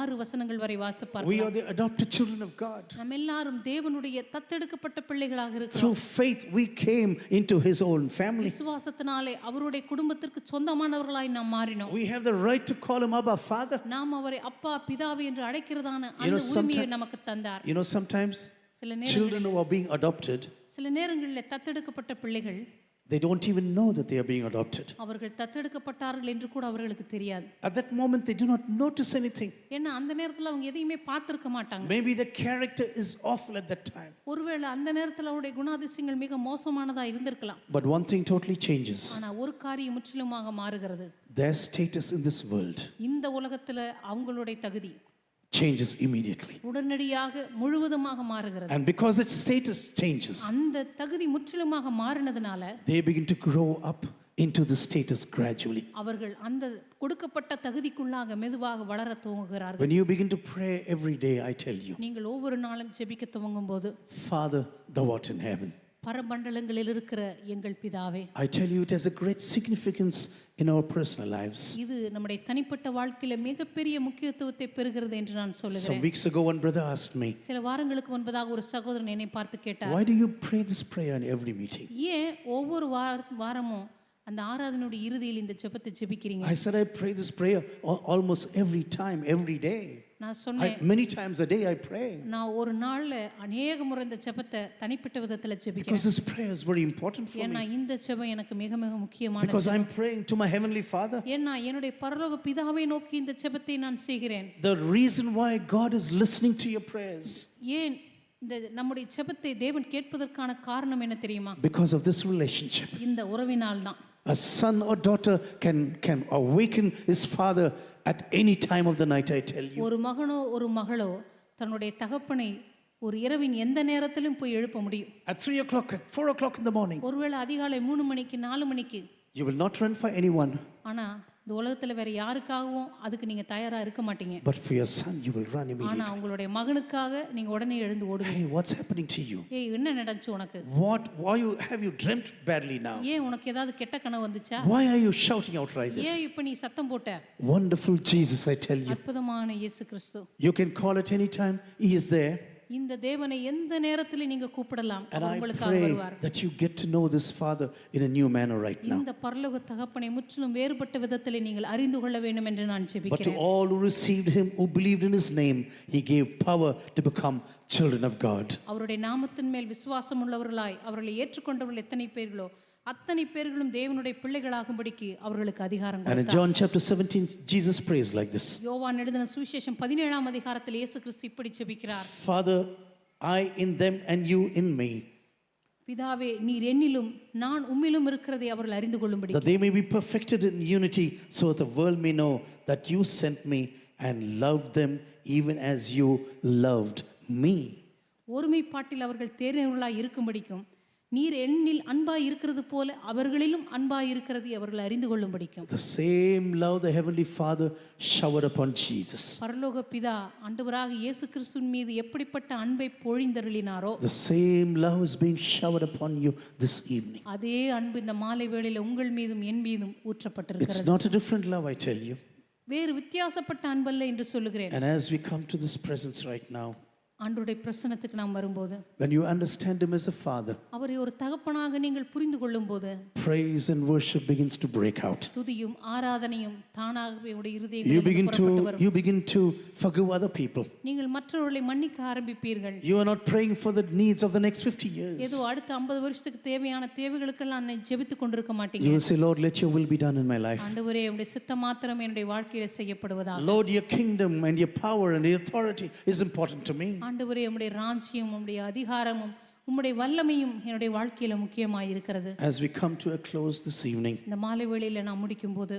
6 வசனங்கள் வரை வாசித்து We பார்க்கலாம். are the adopted children of God. நம்ம எல்லாரும் தேவனுடைய தத்தெடுக்கப்பட்ட பிள்ளைகளாக இருக்கிறோம். Through faith we came into his own family. விசுவாசத்தினாலே அவருடைய குடும்பத்திற்கு சொந்தமானவர்களாய் நாம் மாறினோம். We have the right to call him Abba Father. நாம் அவரை அப்பா பிதாவே என்று அழைக்கிறதான You அந்த know, உரிமையை நமக்கு தந்தார். You know, sometimes சில children who are being adopted, நேரங்களில் தத்தெடுக்கப்பட்ட பிள்ளைகள் they don't even know that they are being adopted. அவர்கள் தத்தெடுக்கப்பட்டார்கள் என்று கூட அவர்களுக்கு தெரியாது. At that moment they do not notice anything. ஏன்னா அந்த நேரத்துல அவங்க எதையுமே பார்த்திருக்க மாட்டாங்க. Maybe the character is awful at that time. ஒருவேளை அந்த நேரத்துல அவருடைய குணாதிசயங்கள் மிக மோசமானதா இருந்திருக்கலாம். But one thing totally changes. ஆனா ஒரு காரியம் முற்றிலுமாக மாறுகிறது. Their status in this world இந்த உலகத்துல அவங்களுடைய தகுதி changes immediately. உடனடியாக முழுவதுமாக மாறுகிறது. And because its status changes, அந்த தகுதி முற்றிலுமாக மாறினதுனால they begin to grow up into the status gradually. அவர்கள் அந்த கொடுக்கப்பட்ட தகுதிக்குள்ளாக மெதுவாக வளர துவங்குகிறார்கள். When you begin to pray every day, I tell you, நீங்கள் ஒவ்வொரு நாளும் ஜெபிக்க துவங்கும்போது, Father, thou art in heaven, பரமண்டலங்களில் இருக்கிற எங்கள் பிதாவே, I tell you it has a great significance in our personal lives. இது நம்முடைய தனிப்பட்ட வாழ்க்கையில மிகப்பெரிய முக்கியத்துவத்தை பெறுகிறது என்று நான் Some சொல்லுகிறேன். weeks ago one brother asked me, சில வாரங்களுக்கு முன்பதாக ஒரு சகோதரன் என்னை பார்த்து கேட்டார், why do you pray this prayer in every meeting? ஏன் ஒவ்வொரு வாரமும் அந்த ஆராதனையுடைய இறுதியில் இந்த ஜெபத்தை ஜெபிக்கிறீங்க? I said I pray this prayer almost every time, every day. நான் சொன்னேன், Many times a day I pray. நான் ஒரு நாள்ல அநேக முறை இந்த ஜெபத்தை தனிப்பட்ட விதத்துல Because ஜெபிக்கிறேன். this prayer is very important for ஏன்னா me. இந்த ஜெபம் எனக்கு மிக மிக முக்கியமானது. Because I'm praying to my Heavenly Father. ஏன்னா என்னுடைய பரலோக பிதாவை நோக்கி இந்த ஜெபத்தை நான் செய்கிறேன். The reason why God is listening to your prayers. ஏன் இந்த நம்முடைய ஜெபத்தை தேவன் கேட்பதற்கான காரணம் என்ன தெரியுமா? Because of this relationship. இந்த உறவினால் தான். A son or daughter can awaken his father at any time of the night, I tell you. ஒரு மகனோ ஒரு மகளோ தன்னுடைய தகப்பனை ஒரு இரவின் எந்த நேரத்திலும் போய் எழுப்ப முடியும். At 3 o'clock, at 4 o'clock in the morning. ஒருவேளை அதிகாலை 3 மணிக்கு 4 மணிக்கு. You will not run for anyone. ஆனா இந்த உலகத்துல வேற யாருக்காகவும் அதுக்கு நீங்க தயாரா இருக்க மாட்டீங்க. But for your son, you will run ஆனா immediately. உங்களுடைய மகனுக்காக நீங்க உடனே எழுந்து ஓடுவீங்க. Hey, what's happening to you? ஏய் என்ன நடந்துச்சு உனக்கு? Have you dreamt badly now? ஏன் உனக்கு ஏதாவது கெட்ட கனவு வந்துச்சா? Why are you shouting out like this? ஏன் இப்ப நீ சத்தம் போட்ட? Wonderful Jesus, I tell you. அற்புதமான இயேசு கிறிஸ்து. You can call at any time. He is there. இந்த தேவனை எந்த நேரத்துல நீங்க கூப்பிடலாம். And அவர் I உங்களுக்காக pray வருவார். that you get to know this Father in a new manner right now. இந்த பரலோக தகப்பனை முற்றிலும் வேறுபட்ட விதத்திலே நீங்கள் அறிந்து கொள்ள வேண்டும் என்று நான் But to ஜெபிக்கிறேன். all who received him, who believed in his name, he gave power to become children of God. அவருடைய நாமத்தின் மேல் விசுவாசம் உள்ளவர்களாய் அவர்களை ஏற்றுக்கொண்டவர்கள் எத்தனை பேர்களோ அத்தனை பேர்களும் தேவனுடைய பிள்ளைகளாகும்படிக்கு அவர்களுக்கு அதிகாரம் And in கொடுத்தார். John chapter 17, Jesus prays like this. யோவான் எழுதின சுவிசேஷம் 17ஆம் அதிகாரத்தில் இயேசு கிறிஸ்து இப்படி ஜெபிக்கிறார். Father, I in them and you in me, பிதாவே நீர் என்னிலும் நான் உம்மிலும் இருக்கிறதை அவர்கள் அறிந்து கொள்ளும்படி that they may be perfected in unity, so that the world may know that you sent me and loved them even as you loved me. ஒருமைப்பாட்டில் அவர்கள் தேர்ந்தவர்களாய் இருக்கும்படிக்கும் நீர் என்னில் அன்பாய் இருக்கிறது போல அவர்களிலும் அன்பாய் இருக்கிறதை அவர்கள் அறிந்து கொள்ளும்படிக்கும். The same love the Heavenly Father showered upon Jesus. பரலோக பிதா ஆண்டவராக இயேசு கிறிஸ்துவின் மீது எப்படிப்பட்ட அன்பை பொழிந்தருளினாரோ The same love is being showered upon you this evening. அதே அன்பு இந்த மாலை வேளையில உங்கள் மீதும் என் மீதும் It's ஊற்றப்பட்டிருக்கிறது. not a different love, I tell you. வேறு வித்தியாசப்பட்ட அன்பல்ல என்று சொல்லுகிறேன். And as we come to this presence right now, ஆண்டவருடைய பிரசன்னத்துக்கு நாம் வரும்போது when you understand him as a father, அவரை ஒரு தகப்பனாக நீங்கள் புரிந்து கொள்ளும்போது praise and worship begins to break out. துதியும் ஆராதனையும் தானாகவே உடைய You இருதயங்களில் begin to forgive other people. நீங்கள் மற்றவர்களை மன்னிக்க ஆரம்பிப்பீர்கள். You are not praying for the needs of the next 50 years. ஏதோ அடுத்த 50 வருஷத்துக்கு தேவையான தேவைகளுக்கெல்லாம் ஜெபித்துக் கொண்டிருக்க You மாட்டீங்க. will say, Lord, let your will be done in my life. ஆண்டவரே உம்முடைய சித்தம் மாத்திரம் என்னுடைய வாழ்க்கையில செய்யப்படுவதாக. Lord, your kingdom and your power and your authority is important to me. ஆண்டவரே உம்முடைய ராஜ்யம் உம்முடைய அதிகாரமும் உம்முடைய வல்லமையும் என்னுடைய வாழ்க்கையில முக்கியமாய் இருக்கிறது. As we come to a close this evening, இந்த மாலை வேளையில நான் முடிக்கும்போது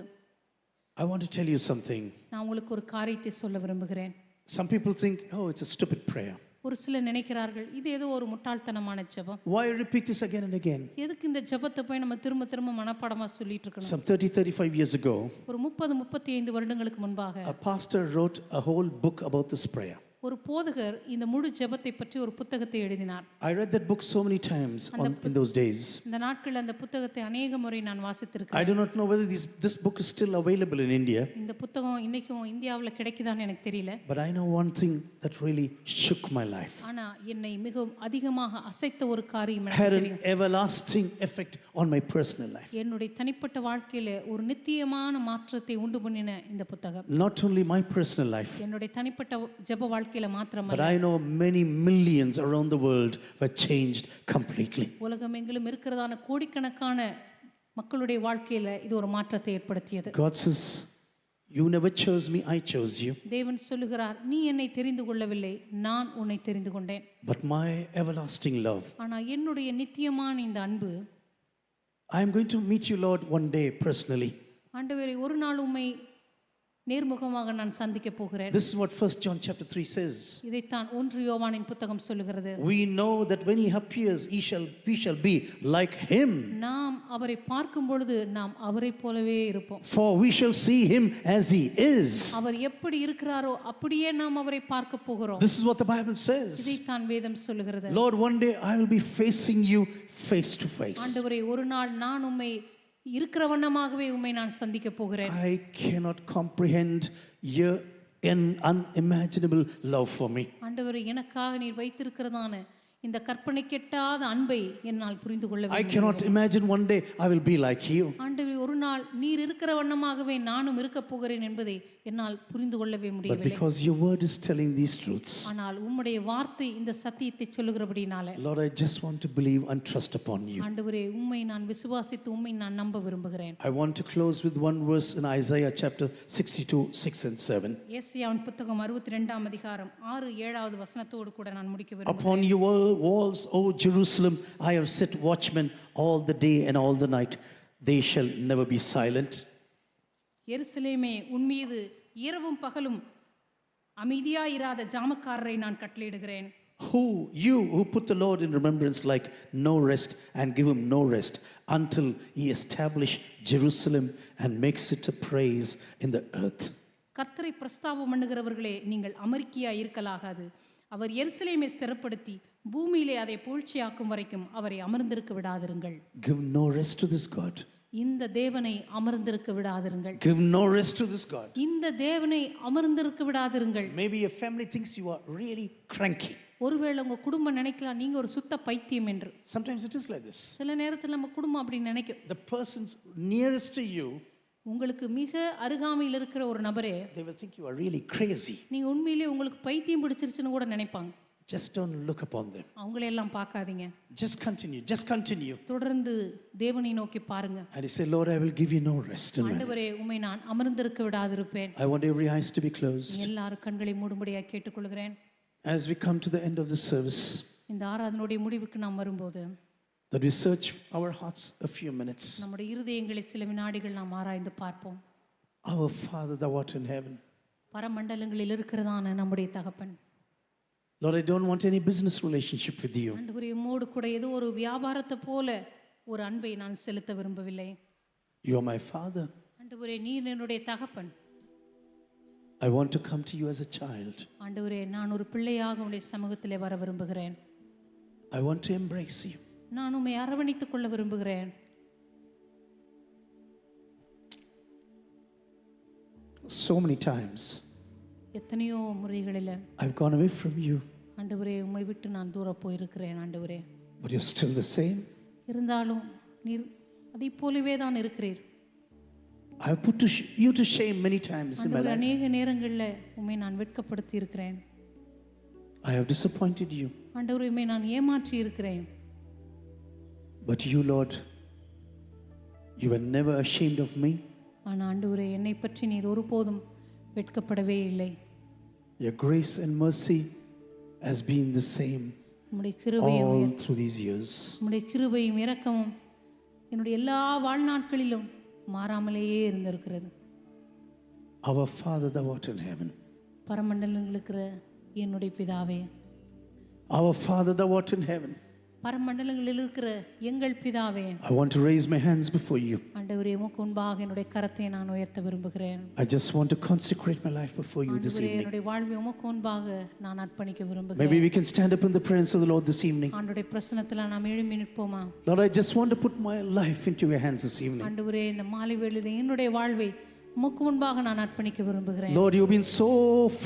I want to tell you something. நான் உங்களுக்கு ஒரு காரியத்தை சொல்ல விரும்புகிறேன். Some people think, oh, it's a stupid prayer. ஒரு சிலர் நினைக்கிறார்கள் இது ஏதோ ஒரு முட்டாள்தனமான ஜெபம். Why repeat this again and again? எதுக்கு இந்த ஜெபத்தை போய் நம்ம திரும்ப திரும்ப மனப்பாடமா சொல்லிட்டு இருக்கணும்? Some 35 years ago, ஒரு 35 வருடங்களுக்கு முன்பாக a pastor wrote a whole book about this prayer. ஒரு போதகர் இந்த முழு ஜெபத்தை பற்றி ஒரு புத்தகத்தை எழுதினார். I read that book so many times in those days. இந்த நாட்களில் அந்த புத்தகத்தை அநேக முறை நான் வாசித்திருக்கிறேன். I do not know whether this book is still available in India. இந்த புத்தகம் இன்னைக்கும் இந்தியாவில் கிடைக்குதான்னு எனக்கு தெரியல. But I know one thing that really shook my life. ஆனா என்னை மிகவும் அதிகமாக அசைத்த ஒரு காரியம் Had எனக்கு an தெரியும். everlasting effect on my personal life. என்னுடைய தனிப்பட்ட வாழ்க்கையில ஒரு நித்தியமான மாற்றத்தை உண்டு பண்ணின இந்த புத்தகம். Not only my personal life, என்னுடைய தனிப்பட்ட ஜெப வாழ்க்கையில but மாத்திரமல்ல, I know many millions around the world were changed completely. உலகம் எங்கிலும் இருக்கிறதான கோடிக்கணக்கான மக்களுடைய வாழ்க்கையில இது ஒரு மாற்றத்தை ஏற்படுத்தியது. God says, you never chose me, I chose you. தேவன் சொல்லுகிறார், நீ என்னை தெரிந்து கொள்ளவில்லை, நான் உன்னை தெரிந்து கொண்டேன். But my everlasting love, ஆனா என்னுடைய நித்தியமான இந்த அன்பு, I am going to meet you, Lord, one day personally. ஆண்டவரே ஒரு நாள் உம்மை நேர்முகமாக நான் சந்திக்க போகிறேன். This is what 1 John chapter 3 says. இதைத்தான் 1 யோவானின் புத்தகம் சொல்லுகிறது. We know that when he appears, we shall be like him. நாம் அவரை பார்க்கும் பொழுது நாம் அவரை போலவே இருப்போம். For we shall see him as he is. அவர் எப்படி இருக்கிறாரோ அப்படியே நாம் அவரை பார்க்க போகிறோம். This is what the Bible says. இதைத்தான் வேதம் சொல்லுகிறது. Lord, one day I will be facing you face to face. ஆண்டவரே ஒரு நாள் நான் உம்மை இருக்கிற வண்ணமாகவே உம்மை நான் சந்திக்க போகிறேன். I cannot comprehend your unimaginable love for me. ஆண்டவரே எனக்காக நீர் வைத்திருக்கிறதான இந்த கற்பனை கெட்டாத அன்பை என்னால் புரிந்து கொள்ள I cannot imagine one day I will be like you. ஆண்டவரே ஒரு நாள் நீர் இருக்கிற வண்ணமாகவே நானும் இருக்க போகிறேன் என்பதை என்னால் புரிந்து கொள்ளவே But முடியவில்லை. because your word is telling these truths, ஆனால் உம்முடைய வார்த்தை இந்த சத்தியத்தை சொல்லுகிறபடினால Lord, I just want to believe and trust upon you. ஆண்டவரே உம்மை நான் விசுவாசித்து உம்மை நான் நம்ப விரும்புகிறேன். I want to close with one verse in Isaiah chapter 62, 6 and 7. ஏசாயாவின் புத்தகம் 62ஆம் அதிகாரம் 6, 7வது வசனத்தோடு கூட நான் முடிக்க விரும்புகிறேன். Upon your walls, O Jerusalem, I have set watchmen all the day and all the night. They shall never be silent. எருசலேமே உன் மீது இரவும் பகலும் அமைதியாயிராத ஜாமக்காரரை நான் கட்டளையிடுகிறேன். You who put the Lord in remembrance like no rest and give him no rest until he establish Jerusalem and makes it a praise in the earth. கர்த்தரை பிரஸ்தாபம் பண்ணுகிறவர்களே நீங்கள் அமர்க்கியா இருக்கலாகாது. அவர் எருசலேமை ஸ்திரப்படுத்தி பூமியிலே அதை பூழ்ச்சியாக்கும் வரைக்கும் அவரை அமர்ந்திருக்க விடாதிருங்கள். Give no rest to this God. இந்த தேவனை அமர்ந்திருக்க விடாதிருங்கள். Give no rest to this God. இந்த தேவனை அமர்ந்திருக்க விடாதிருங்கள். Maybe your family thinks you are really cranky. ஒருவேளை உங்க குடும்பம் நினைக்கலாம் நீங்க ஒரு சுத்த பைத்தியம் என்று. Sometimes it is like this. சில நேரத்தில் நம்ம குடும்பம் அப்படி நினைக்கும். The persons nearest to you, உங்களுக்கு மிக அருகாமையில் இருக்கிற ஒரு நபரே they will think you are really crazy. நீங்க உண்மையிலேயே உங்களுக்கு பைத்தியம் பிடிச்சிருச்சுன்னு கூட நினைப்பாங்க. Just don't look upon them. அவங்களெல்லாம் பார்க்காதீங்க. Just continue. தொடர்ந்து தேவனை நோக்கி பாருங்க. And you say, Lord, I will give you no rest in my life. ஆண்டவரே உம்மை நான் அமர்ந்திருக்க விடாதிருப்பேன். I want every eyes to be closed. எல்லாரும் கண்களை மூடும்படியாக கேட்டுக்கொள்கிறேன். As we come to the end of the service, இந்த ஆராதனுடைய முடிவுக்கு நாம் வரும்போது that we search our hearts a few minutes. நம்முடைய இருதயங்களை சில வினாடிகள் நாம் ஆராய்ந்து பார்ப்போம். Our Father thou art in heaven. பரமண்டலங்களில் இருக்கிறதான நம்முடைய தகப்பன். Lord, I don't want any business relationship with you. ஆண்டவரே உம்மோடு கூட ஏதோ ஒரு வியாபாரத்தை போல ஒரு அன்பை நான் செலுத்த விரும்பவில்லை. You are my Father. ஆண்டவரே நீர் என்னுடைய தகப்பன். I want to come to you as a child. ஆண்டவரே நான் ஒரு பிள்ளையாக உம்முடைய சமூகத்திலே வர விரும்புகிறேன். I want to embrace you. நான் உம்மை அரவணைத்துக் கொள்ள விரும்புகிறேன். So many times எத்தனையோ முறைகளில் I've gone away from you, ஆண்டவரே உம்மை விட்டு நான் தூர போயிருக்கிறேன். ஆண்டவரே but you're still the same. இருந்தாலும் நீர் அதை போலவே தான் இருக்கிறீர். I have put you to shame many times in my ஆண்டவரே life. அநேக நேரங்களில் உம்மை நான் வெட்கப்படுத்தி இருக்கிறேன். I have disappointed you. ஆண்டவரே உம்மை நான் ஏமாற்றி இருக்கிறேன். But you, Lord, you were never ashamed of me. ஆனால் ஆண்டவரே என்னை பற்றி நீர் ஒருபோதும் வெட்கப்படவே இல்லை. Your grace and mercy has been the same உம்முடைய கிருபையும் all through these years. உம்முடைய கிருபையும் இரக்கமும் என்னுடைய எல்லா வாழ்நாட்களிலும் மாறாமலேயே இருந்திருக்கிறது. Our Father thou art in heaven. பரமண்டலங்களில் இருக்கிற என்னுடைய பிதாவே. Our Father thou art in heaven. பரமண்டலங்களில் இருக்கிற எங்கள் பிதாவே. I want to raise my hands before you. ஆண்டவரே உமக்கு முன்பாக என்னுடைய கரத்தை நான் உயர்த்த விரும்புகிறேன். I just want to consecrate my life before you this ஆண்டவரே evening. என்னுடைய வாழ்வை உமக்கு முன்பாக நான் அர்ப்பணிக்க விரும்புகிறேன். Maybe we can stand up in the presence of the Lord this evening. ஆண்டவருடைய பிரசன்னத்தில் நாம் எழும்பி நிற்போமா? Lord, I just want to put my life into your hands this evening. ஆண்டவரே இந்த மாலை வேளையிலே என்னுடைய வாழ்வை உமக்கு முன்பாக நான் அர்ப்பணிக்க விரும்புகிறேன். Lord, you've been so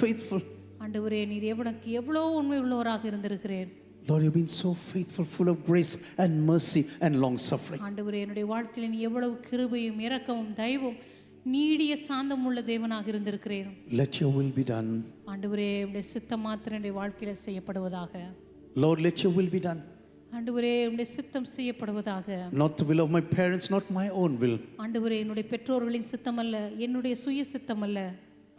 faithful. ஆண்டவரே நீர் எவ்வளவு உண்மை உள்ளவராக இருந்திருக்கிறீர். Lord, you've been so faithful, full of grace and mercy and long suffering. ஆண்டவரே என்னுடைய வாழ்க்கையில் நீ எவ்வளவு கிருபையும் இரக்கமும் தயவும் நீடிய சாந்தம் உள்ள தேவனாக இருந்திருக்கிறீர். Let your will be done. ஆண்டவரே உம்முடைய சித்தம் மாத்திரம் என்னுடைய வாழ்க்கையில செய்யப்படுவதாக. Lord, let your will be done. ஆண்டவரே உம்முடைய சித்தம் செய்யப்படுவதாக. Not the will of my parents, not my own will. ஆண்டவரே என்னுடைய பெற்றோர்களின் சித்தம் அல்ல, என்னுடைய சுய சித்தம் அல்ல.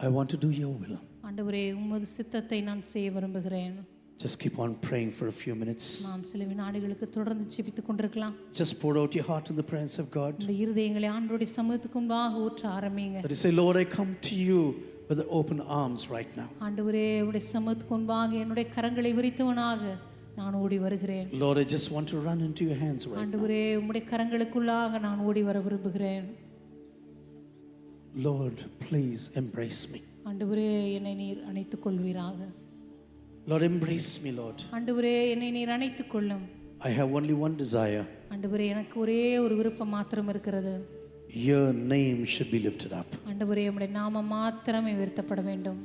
I want to do your will. ஆண்டவரே உமது சித்தத்தை நான் செய்ய விரும்புகிறேன். Just keep on praying for a few minutes. நாம் சில வினாடிகளுக்கு தொடர்ந்து ஜெபித்துக் கொண்டிருக்கலாம். Just pour out your heart in the presence of God. உங்களுடைய இருதயங்களை ஆண்டவருடைய சமூகத்துக்கு முன்பாக ஊற்ற ஆரம்பிங்க. That you say, Lord, I come to you with open arms right now. ஆண்டவரே உம்முடைய சமூகத்துக்கு முன்பாக என்னுடைய கரங்களை விரித்தவனாக நான் ஓடி வருகிறேன். Lord, I just want to run into your hands right now. ஆண்டவரே உம்முடைய கரங்களுக்குள்ளாக நான் ஓடி வர விரும்புகிறேன். Lord, please embrace me. ஆண்டவரே என்னை நீர் அணைத்துக் கொள்வீராக. Lord, embrace me, Lord. ஆண்டவரே என்னை நீர் அணைத்துக் கொள்ளும். I have only one desire. ஆண்டவரே எனக்கு ஒரே ஒரு விருப்பம் மாத்திரம் இருக்கிறது. Your name should be lifted up. ஆண்டவரே உம்முடைய நாமம் மாத்திரமே உயர்த்தப்பட வேண்டும்.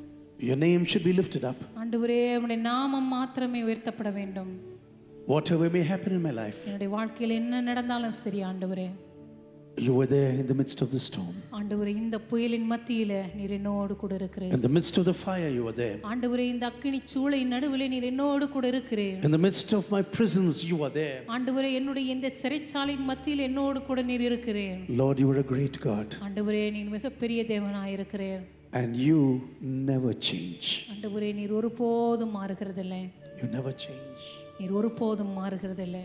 Your name should be lifted up. ஆண்டவரே உம்முடைய நாமம் மாத்திரமே உயர்த்தப்பட வேண்டும். Whatever may happen in my life, என்னுடைய வாழ்க்கையில் என்ன நடந்தாலும் சரி ஆண்டவரே, You were there in the midst of the storm. ஆண்டவரே இந்த புயலின் மத்தியில நீர் என்னோடு கூட இருக்கிறீர். In the midst of the fire, you were there. ஆண்டவரே இந்த அக்கினி சூளையின் நடுவிலே நீர் என்னோடு கூட இருக்கிறீர். In the midst of my prisons, you were there. ஆண்டவரே என்னுடைய இந்த சிறைச்சாலையின் மத்தியில் என்னோடு கூட நீர் இருக்கிறீர். Lord, you are a great God. ஆண்டவரே நீர் மிகப்பெரிய தேவனாய் இருக்கிறீர். And you never change. ஆண்டவரே நீர் ஒருபோதும் மாறுகிறதில்லை. You never change. நீர் ஒருபோதும் மாறுகிறதில்லை.